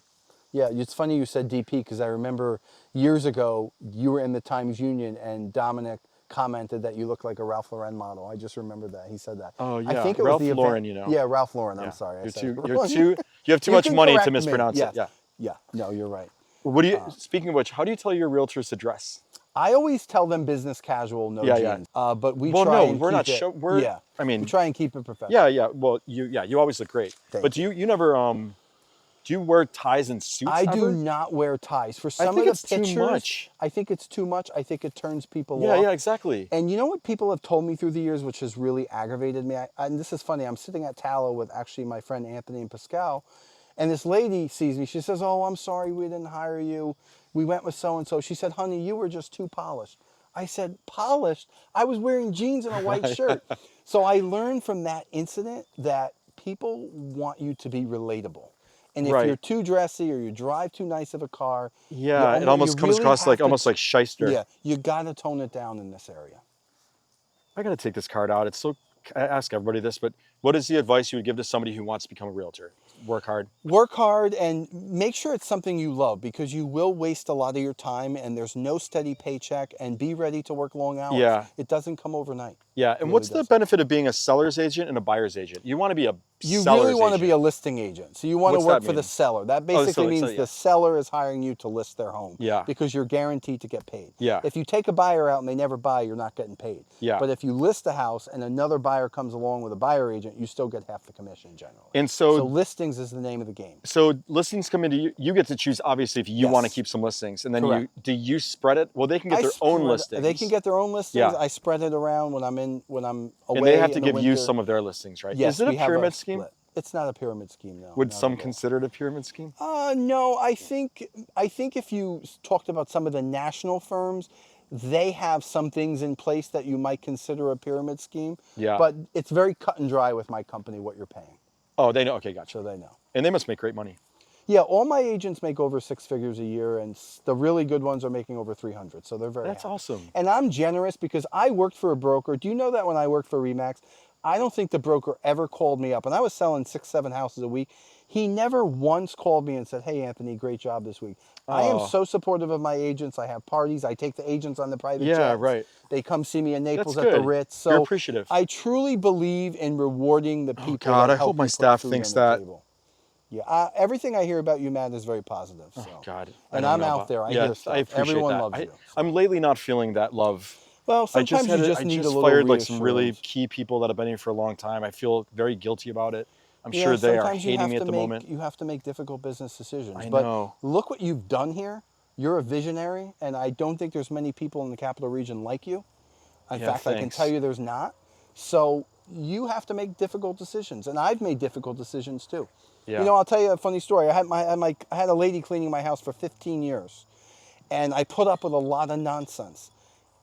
Yeah, it's funny you said DP because I remember years ago you were in the Times Union and Dominic commented that you look like a Ralph Lauren model. I just remember that. He said that. Oh, I yeah. think it Ralph was the Lauren, event. you know. Yeah, Ralph Lauren. Yeah. I'm sorry. I You're said too, it you're wrong. too, you have too You much can money to correct me. mispronounce Yes. it. Yeah. Yeah, no, you're right. What do you, speaking of which, how do you tell your realtors to dress? I always tell them business casual, no jeans. But we Well, try no, and we're keep not it. sure. We're, Yeah. I mean, we try and keep it professional. yeah. Well, you always look great. Thank But you never, do you wear ties and suits I do ever? not wear ties. For some think of it's the too pictures, much. I think it's too much. I think it turns people Yeah, off. yeah, exactly. And you know what people have told me through the years, which has really aggravated me? And this is funny. I'm sitting at Tallow with actually my friend Anthony and Pascal, and this lady sees me. She says, "Oh, I'm sorry we didn't hire you. We went with so-and-so." She said, "Honey, you were just too polished." I said, "Polished? I was wearing jeans and a white shirt." So I learned from that incident that people want you to be relatable. And if you're too dressy or you drive too nice of a car, Yeah, it almost comes across like almost like shyster. Yeah, you got to tone it down in this area. I got to take this card out. It's so, I ask everybody this, but what is the advice you would give to somebody who wants to become a realtor? Work hard. Work hard and make sure it's something you love because you will waste a lot of your time and there's no steady paycheck, and be ready to work long hours. Yeah. It doesn't come overnight. Yeah, and what's the benefit of being a seller's agent and a buyer's agent? You want to be a You seller's really want to agent. be a listing agent. So you want What's to work that for the mean? seller. That the basically seller, means yeah. the seller is hiring you to list their home. Yeah. Because you're guaranteed to get paid. Yeah. If you take a buyer out and they never buy, you're not getting paid. Yeah. But if you list a house and another buyer comes along with a buyer agent, you still get half the commission generally. And so listings is the name of the game. So listings come into you. You get to choose, obviously, if you want to keep some listings. And then Correct. do you spread it? Well, they can get their own listings. They can get their own listings. Yeah. I spread it around when I'm away. And they have to in the give you winter. some of their listings, right? Yes, Is it a we have pyramid scheme? split. It's not a pyramid scheme, no. Would not some at all. consider it a pyramid scheme? No, I think if you talked about some of the national firms, they have some things in place that you might consider a pyramid scheme. Yeah. But it's very cut and dry with my company what you're paying. Oh, they know. Okay, gotcha. So they know. And they must make great money. Yeah, all my agents make over 6 figures a year, and the really good ones are making over 300. So they're very That's happy. awesome. And I'm generous because I worked for a broker. Do you know that when I worked for Remax, I don't think the broker ever called me up. And I was selling 6, 7 houses a week. He never once called me and said, "Hey, Anthony, great job this week." I am so supportive of my agents. I have parties. I take the agents on the private jets. Yeah, right. They come see me in Naples That's at the good. Ritz. So You're appreciative. I truly believe in rewarding the people. God, that I help hope my you put staff food thinks on the that. table. Yeah, everything I hear about you, Matt, is very positive. So. Oh, God. And I'm out there. I hear stuff. I appreciate Everyone that. loves you. I'm lately not feeling that love. Well, sometimes you just need a little fired like some really reassurance. key people that have been here for a long time. I feel very guilty about it. I'm sure they are sometimes you hating have me at to the moment. You have to make difficult business decisions. I but know. look what you've done here. You're a visionary, and I don't think there's many people in the capital region like you. In fact, I can thanks. tell you there's not. So you have to make difficult decisions, and I've made difficult decisions too. Yeah. You know, I'll tell you a funny story. I had a lady cleaning my house for 15 years, and I put up with a lot of nonsense.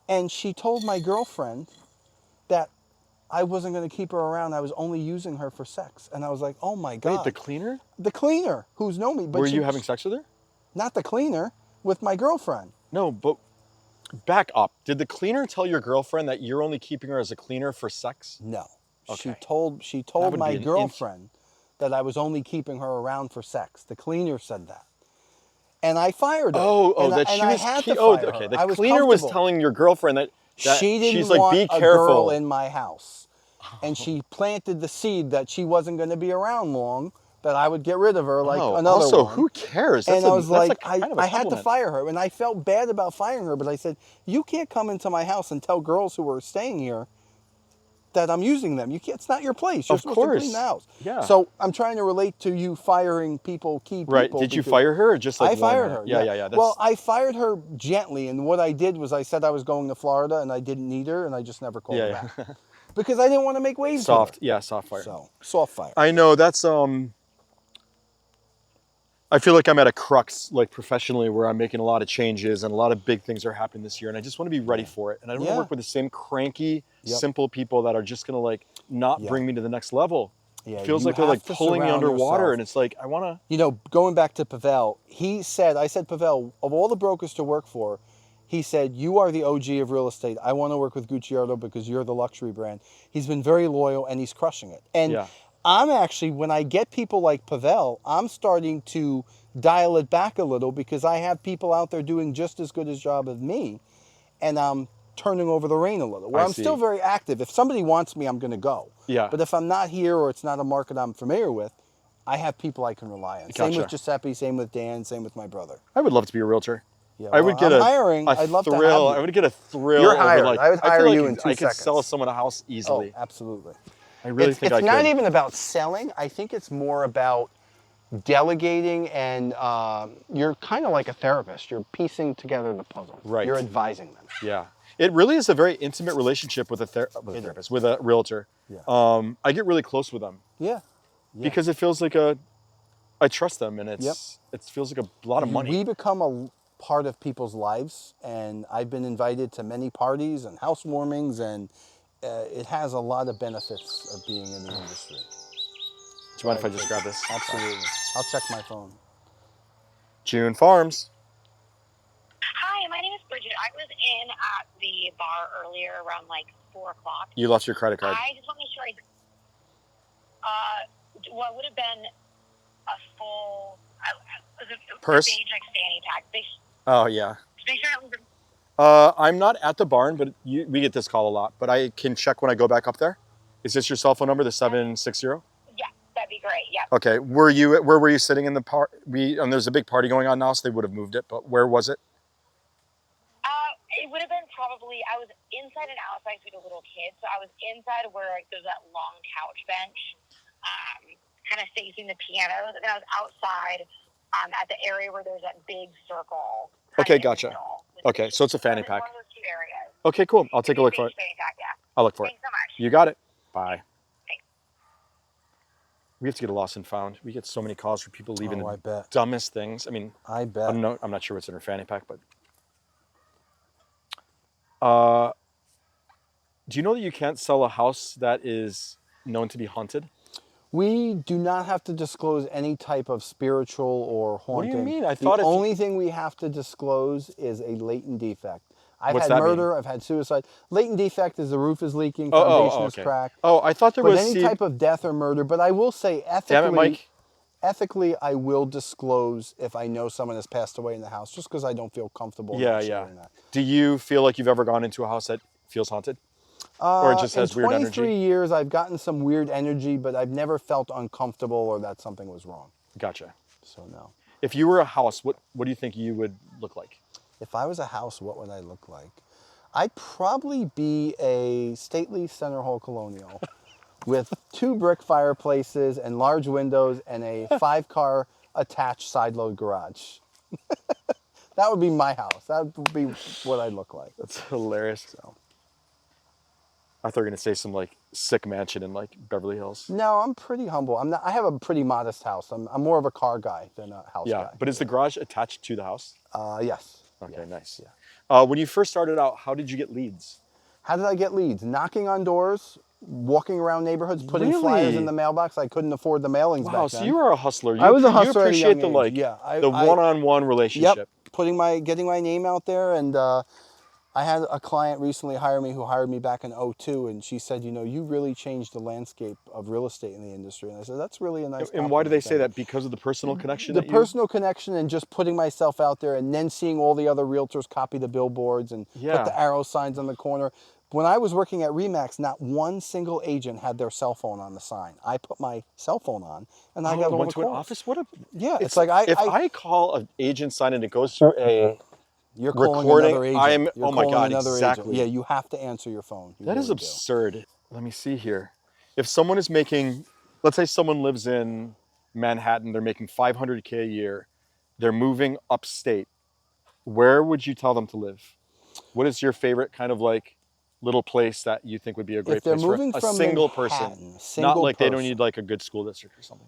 And she told my girlfriend that I wasn't going to keep her around. I was only using her for sex. And I was like, oh my God. Wait, the cleaner? The cleaner, who's known me. But Were you having sex with her? Not the cleaner, with my girlfriend. No, but back up. Did the cleaner tell your girlfriend that you're only keeping her as a cleaner for sex? No. Okay. She told would my be an girlfriend that I was only keeping her around for sex. The cleaner said that. And I fired her. I had to fire her. Okay. The cleaner was telling your girlfriend that she didn't she's like, want be a careful. girl in my house. And she planted the seed that she wasn't going to be around long, that I would get rid of her like another also, one. who cares? And I was like, kind of a I had to compliment. fire her. And I felt bad about firing her, but I said, you can't come into my house and tell girls who are staying here that I'm using them. You can't, it's not your place. You're Of supposed course. to clean the house. Yeah. So I'm trying to relate to you firing people, key people. Right. Did you because fire her or just like I fired warn her. Yeah. Well, I fired her gently, and what I did was I said I was going to Florida, and I didn't need her, and I just never called her back because I didn't want to make waves. Soft. With her. Yeah, soft fire. So soft fire. I know that's I feel like I'm at a crux, like professionally, where I'm making a lot of changes and a lot of big things are happening this year, and I just want to be ready for it. And I don't want to work with the same cranky, simple people that are just gonna like not bring me to the next level. Yeah, It feels you like they're like have to pulling me surround underwater, yourself. and it's like I want to. You know, going back to Pavel, I said, Pavel, of all the brokers to work for, He said, "You are the OG of real estate. I want to work with Gucciardo because you're the luxury brand." He's been very loyal and he's crushing it. And Yeah. I'm actually, when I get people like Pavel, I'm starting to dial it back a little because I have people out there doing just as good a job as me, and I'm turning over the rein a little. Where I I'm see. still very active. If somebody wants me, I'm going to go. Yeah. But if I'm not here or it's not a market I'm familiar with, I have people I can rely on. Same with Gotcha. Giuseppe, same with Dan, same with my brother. I would love to be a realtor. Yeah, I would get I'm hiring. a I'd love thrill. to have you. I would get a thrill. You're over, hired. like, I would hire feel like you in 2 I could sell seconds. someone a house easily. Oh, absolutely. I really think I It's could. not even about selling. I think it's more about delegating, and you're kind of like a therapist. You're piecing together the puzzle. Right. You're advising them. Yeah. It really is a very intimate relationship with a therapist, with a realtor. Yeah. I get really close with them Yeah. because it feels like I trust them, and it feels like a lot of money. We become a part of people's lives, and I've been invited to many parties and housewarmings, and it has a lot of benefits of being in the industry. Do you mind if I just grab this? Absolutely. I'll check my phone. June Farms. Hi, my name is Bridget. I was in at the bar earlier around like 4 o'clock. You left your credit card. I just want to make sure what would have been a full Purse? beige like fanny pack. Oh, yeah. Make sure it was I'm not at the barn, but we get this call a lot. But I can check when I go back up there. Is this your cell phone number, the 760? yeah, that'd be great. Yeah. Okay. Where were you sitting in the part? And there's a big party going on now, so they would have moved it. But where was it? It would have been probably, I was inside and outside with a little kid. So I was inside where there's that long couch bench, kind of facing the pianos. And then I was outside at the area where there's that big circle. Okay, gotcha. Okay, so it's a fanny pack. One of those 2 areas. Okay, cool. I'll take a look for it. Fanny pack, yeah. I'll look for it. Thanks so much. You got it. Bye. Thanks. We have to get a lost and found. We get so many calls from people leaving I the bet. dumbest things. I mean, I bet. I'm not sure what's in her fanny pack, but do you know that you can't sell a house that is known to be haunted? We do not have to disclose any type of spiritual or haunting. What do you mean? I thought the only thing we have to disclose is a latent defect. I've What's had that mean? murder, I've had suicide. Latent defect is the roof is leaking, foundation is okay. cracked. Oh, I thought there But was any type of death or murder. But I will say Damn it, Mike. ethically, I will disclose if I know someone has passed away in the house, just because I don't feel comfortable Yeah, not yeah. sharing that. Do you feel like you've ever gone into a house that feels haunted? Or it just has in weird 23 energy? years, I've gotten some weird energy, but I've never felt uncomfortable or that something was wrong. Gotcha. So no. If you were a house, what do you think you would look like? If I was a house, what would I look like? I'd probably be a stately center hall colonial with 2 brick fireplaces and large windows and a 5-car attached side load garage. That would be my house. That would be what I'd look like. That's hilarious. So, I thought you were gonna say some like sick mansion in like Beverly Hills. No, I'm pretty humble. I have a pretty modest house. I'm more of a car guy than a house guy. Yeah, but is the garage attached to the house? Yes. Okay, Yeah. nice. Yeah. When you first started out, how did you get leads? How did I get leads? Knocking on doors, walking around neighborhoods, putting flyers Really? in the mailbox. I couldn't afford the mailings Wow, back so then. you were a hustler. I was a hustler at a You young appreciate the age. like, Yeah, the one-on-one relationship. Yep, getting my name out there, and I had a client recently hire me who hired me back in 2002, and she said, you know, you really changed the landscape of real estate in the industry. And I said, that's really a nice And why do they compliment, say Dan. that? Because of the personal connection? The personal connection and just putting myself out there, and then seeing all the other realtors copy the billboards and Yeah. put the arrow signs on the corner. When I was working at Remax, not one single agent had their cell phone on the sign. I put my cell phone on, and I got all went the to an calls. office? What a... Yeah, it's If like I call an agent sign and it goes through a you're calling recording, another agent. I'm... You're oh my calling God, another exactly. agent. Yeah, you have to answer your phone. You That is really do. absurd. Let me see here. If someone is making, let's say someone lives in Manhattan, they're making $500K a year, they're moving upstate, where would you tell them to live? What is your favorite kind of like little place that you think would be a great If they're place for moving a from single Manhattan, person? Not single like they don't person. need like a good school district or something.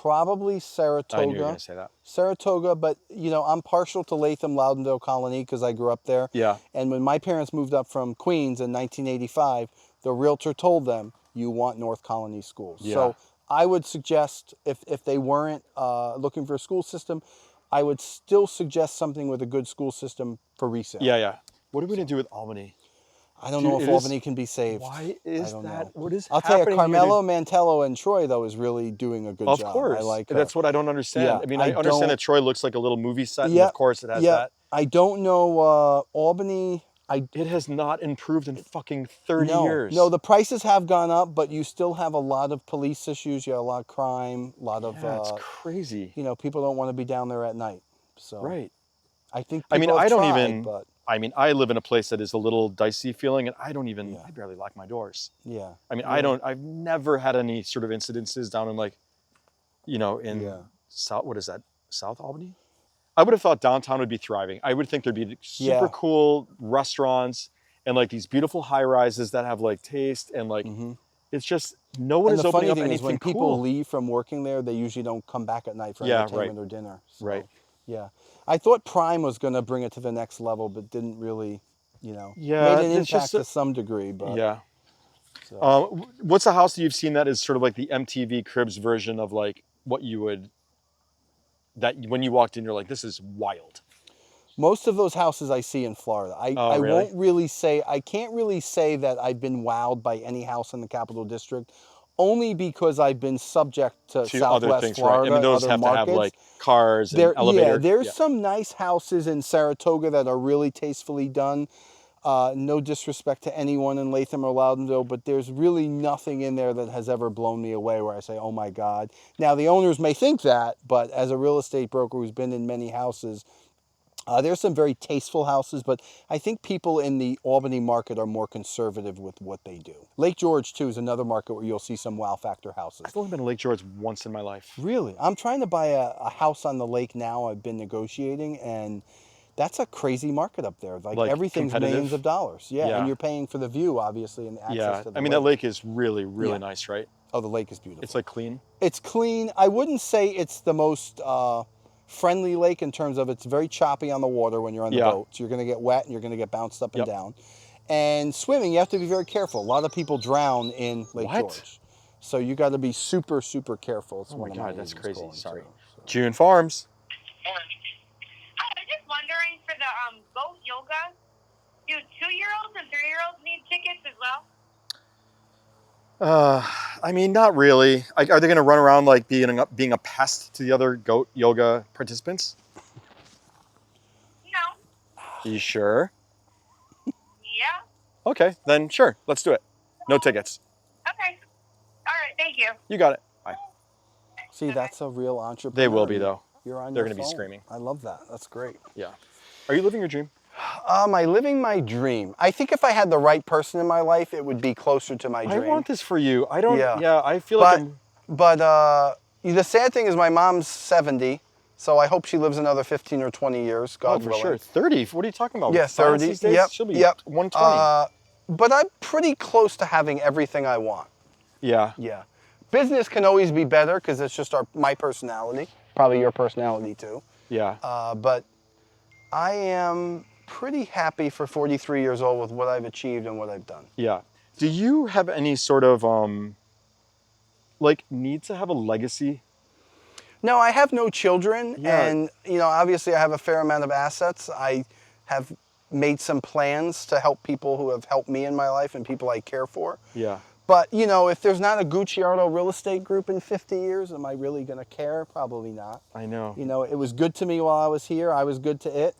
Probably I knew you were Saratoga. going to say that. Saratoga, but you know, I'm partial to Latham Loudondale Colony because I grew up there. Yeah. And when my parents moved up from Queens in 1985, the realtor told them, you want North Colony schools. Yeah. So I would suggest if they weren't looking for a school system, I would still suggest something with a good school system for resale. Yeah. What are we gonna do with Albany? I don't Dude, know if it is- Albany can be saved. Why is I don't that? know. What is I'll tell you, happening here, Carmelo, dude? Mantello, and Troy, though, is really doing a good Of job. course. I like her. That's what I don't understand. Yeah, I mean, I I understand don't- that Troy looks like a little movie set, and Yeah, of course it has yeah. that. I don't know Albany. It has not improved in fucking 30 years. No, the prices have gone up, but you still have a lot of police issues. You have a lot of crime, a lot of, it's crazy. you know, people don't want to be down there at night. So Right. I think I mean, people have I don't tried, even, but I mean, I live in a place that is a little dicey feeling, and I don't even, Yeah. I barely lock my doors. yeah. I mean, Yeah. I've never had any sort of incidences down in like, you know, in Yeah. South, what is that? South Albany? I would have thought downtown would be thriving. I would think there'd be super Yeah. cool restaurants and like these beautiful high rises that have like taste and like, it's just, no one And is the opening funny up thing is anything when people cool. leave from working there, they usually don't come back at night for Yeah, entertainment right. or dinner. So, Right. Yeah. I thought Prime was going to bring it to the next level, but didn't really, you know, Yeah, made an it's just impact to some degree. But Yeah. so. What's a house that you've seen that is sort of like the MTV Cribs version of like what you would, that when you walked in, you're like, this is wild. Most of those houses I see in Florida. I really? won't really say, I can't really say that I've been wowed by any house in the Capital District, only because I've been subject to To Southwest other things, Florida. right? I mean, those other have markets. to have like cars and There, elevator. yeah, there's some nice houses in Saratoga that are really tastefully done. No disrespect to anyone in Latham or Loudonville, but there's really nothing in there that has ever blown me away where I say, oh my God. Now, the owners may think that, but as a real estate broker who's been in many houses, there's some very tasteful houses, but I think people in the Albany market are more conservative with what they do. Lake George, too, is another market where you'll see some wow factor houses. I've only been to Lake George once in my life. Really? I'm trying to buy a house on the lake now. I've been negotiating, and that's a crazy market up there. Like everything's competitive? millions of dollars. Yeah, Yeah. and you're paying for the view, obviously, and the access Yeah, to the I mean, that lake is really, really nice, right? Oh, the lake is beautiful. It's like clean. It's clean. I wouldn't say it's the most friendly lake in terms of it's very choppy on the water when you're on the boat. So you're going to get wet and you're going to get bounced up and down. And swimming, you have to be very careful. A lot of people drown in Lake George. So you got to be super, super careful. It's Oh my God, that's crazy. going Sorry. to, so. June Farms. I was just wondering for the goat yoga, do 2-year-olds and 3-year-olds need tickets as well? I mean, not really. Are they going to run around like being a pest to the other goat yoga participants? No. Are you sure? Yeah. Okay, then sure. Let's do it. No tickets. Okay. All right. Thank you. You got it. Bye. See, that's a real entrepreneur. They will be though. You're on They're your going to be phone. screaming. I love that. That's great. Yeah. Are you living your dream? Am I living my dream? I think if I had the right person in my life, it would be closer to my dream. I want this for you. I don't. Yeah. Yeah. I feel like I'm. But the sad thing is my mom's 70, so I hope she lives another 15 or 20 years, God for willing. sure. 30. What are you talking about? Yeah, Finance 30. these days? Yep. She'll be yep. 120. But I'm pretty close to having everything I want. Yeah. Yeah. Business can always be better because it's just my personality. Probably your personality too. Yeah. But I am pretty happy for 43 years old with what I've achieved and what I've done. Yeah. Do you have any sort of like need to have a legacy? No, I have no children, Yeah. and obviously I have a fair amount of assets. I have made some plans to help people who have helped me in my life and people I care for. Yeah. But if there's not a Gucciardo real estate group in 50 years, am I really going to care? Probably not. I know. It was good to me while I was here. I was good to it.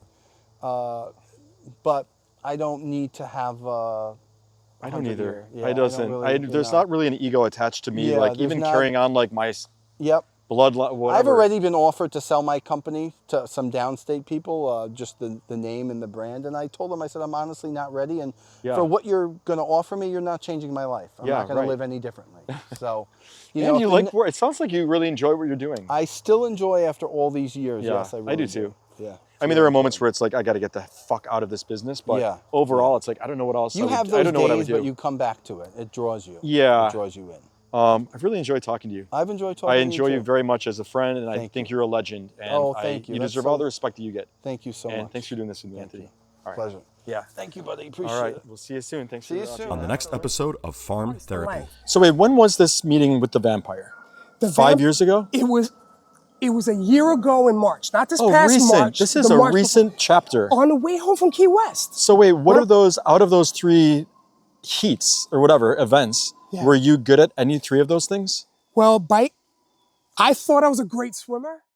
But I don't need to have. I don't either. Yeah, I doesn't. really, there's not really an ego attached to me. Yeah, like there's even not- carrying on like my Yep. bloodline. Whatever. I've already been offered to sell my company to some downstate people, just the name and the brand. And I told them, I said, I'm honestly not ready. And Yeah. for what you're going to offer me, you're not changing my life. I'm Yeah, not going right. to live any differently. So, And you if like work. It sounds like you really enjoy what you're doing. I still enjoy after all these years. Yeah, Yes, I I really do too. Yeah. I mean, there are moments where it's like I got to get the fuck out of this business, but Yeah. overall, it's like I don't know what else. You I would, have I those don't know what I would days, but do. you come back to it. It draws you. Yeah. It draws you in. I've really enjoyed talking to you. I've enjoyed talking I to enjoy you. you too. very much as a friend, and I Thank think you. you're a legend. And Oh, thank you. You That's deserve so- all the respect that you get. Thank you so And much. thanks for doing this with me, Thank Anthony. you. All right. Pleasure. Yeah. Thank you, buddy. Appreciate All right. it. We'll see you soon. Thanks See for you the soon. On the next episode of Farm Therapy. So wait, when was this meeting with the vampire? 5 years ago? It was It was a year ago in March, not this Oh, past recent. March. This is the a March recent chapter. on the way home from Key West. So wait, what Well- are those, out of those 3 heats or whatever, events, Yeah. were you good at any 3 of those things? Well, I thought I was a great swimmer.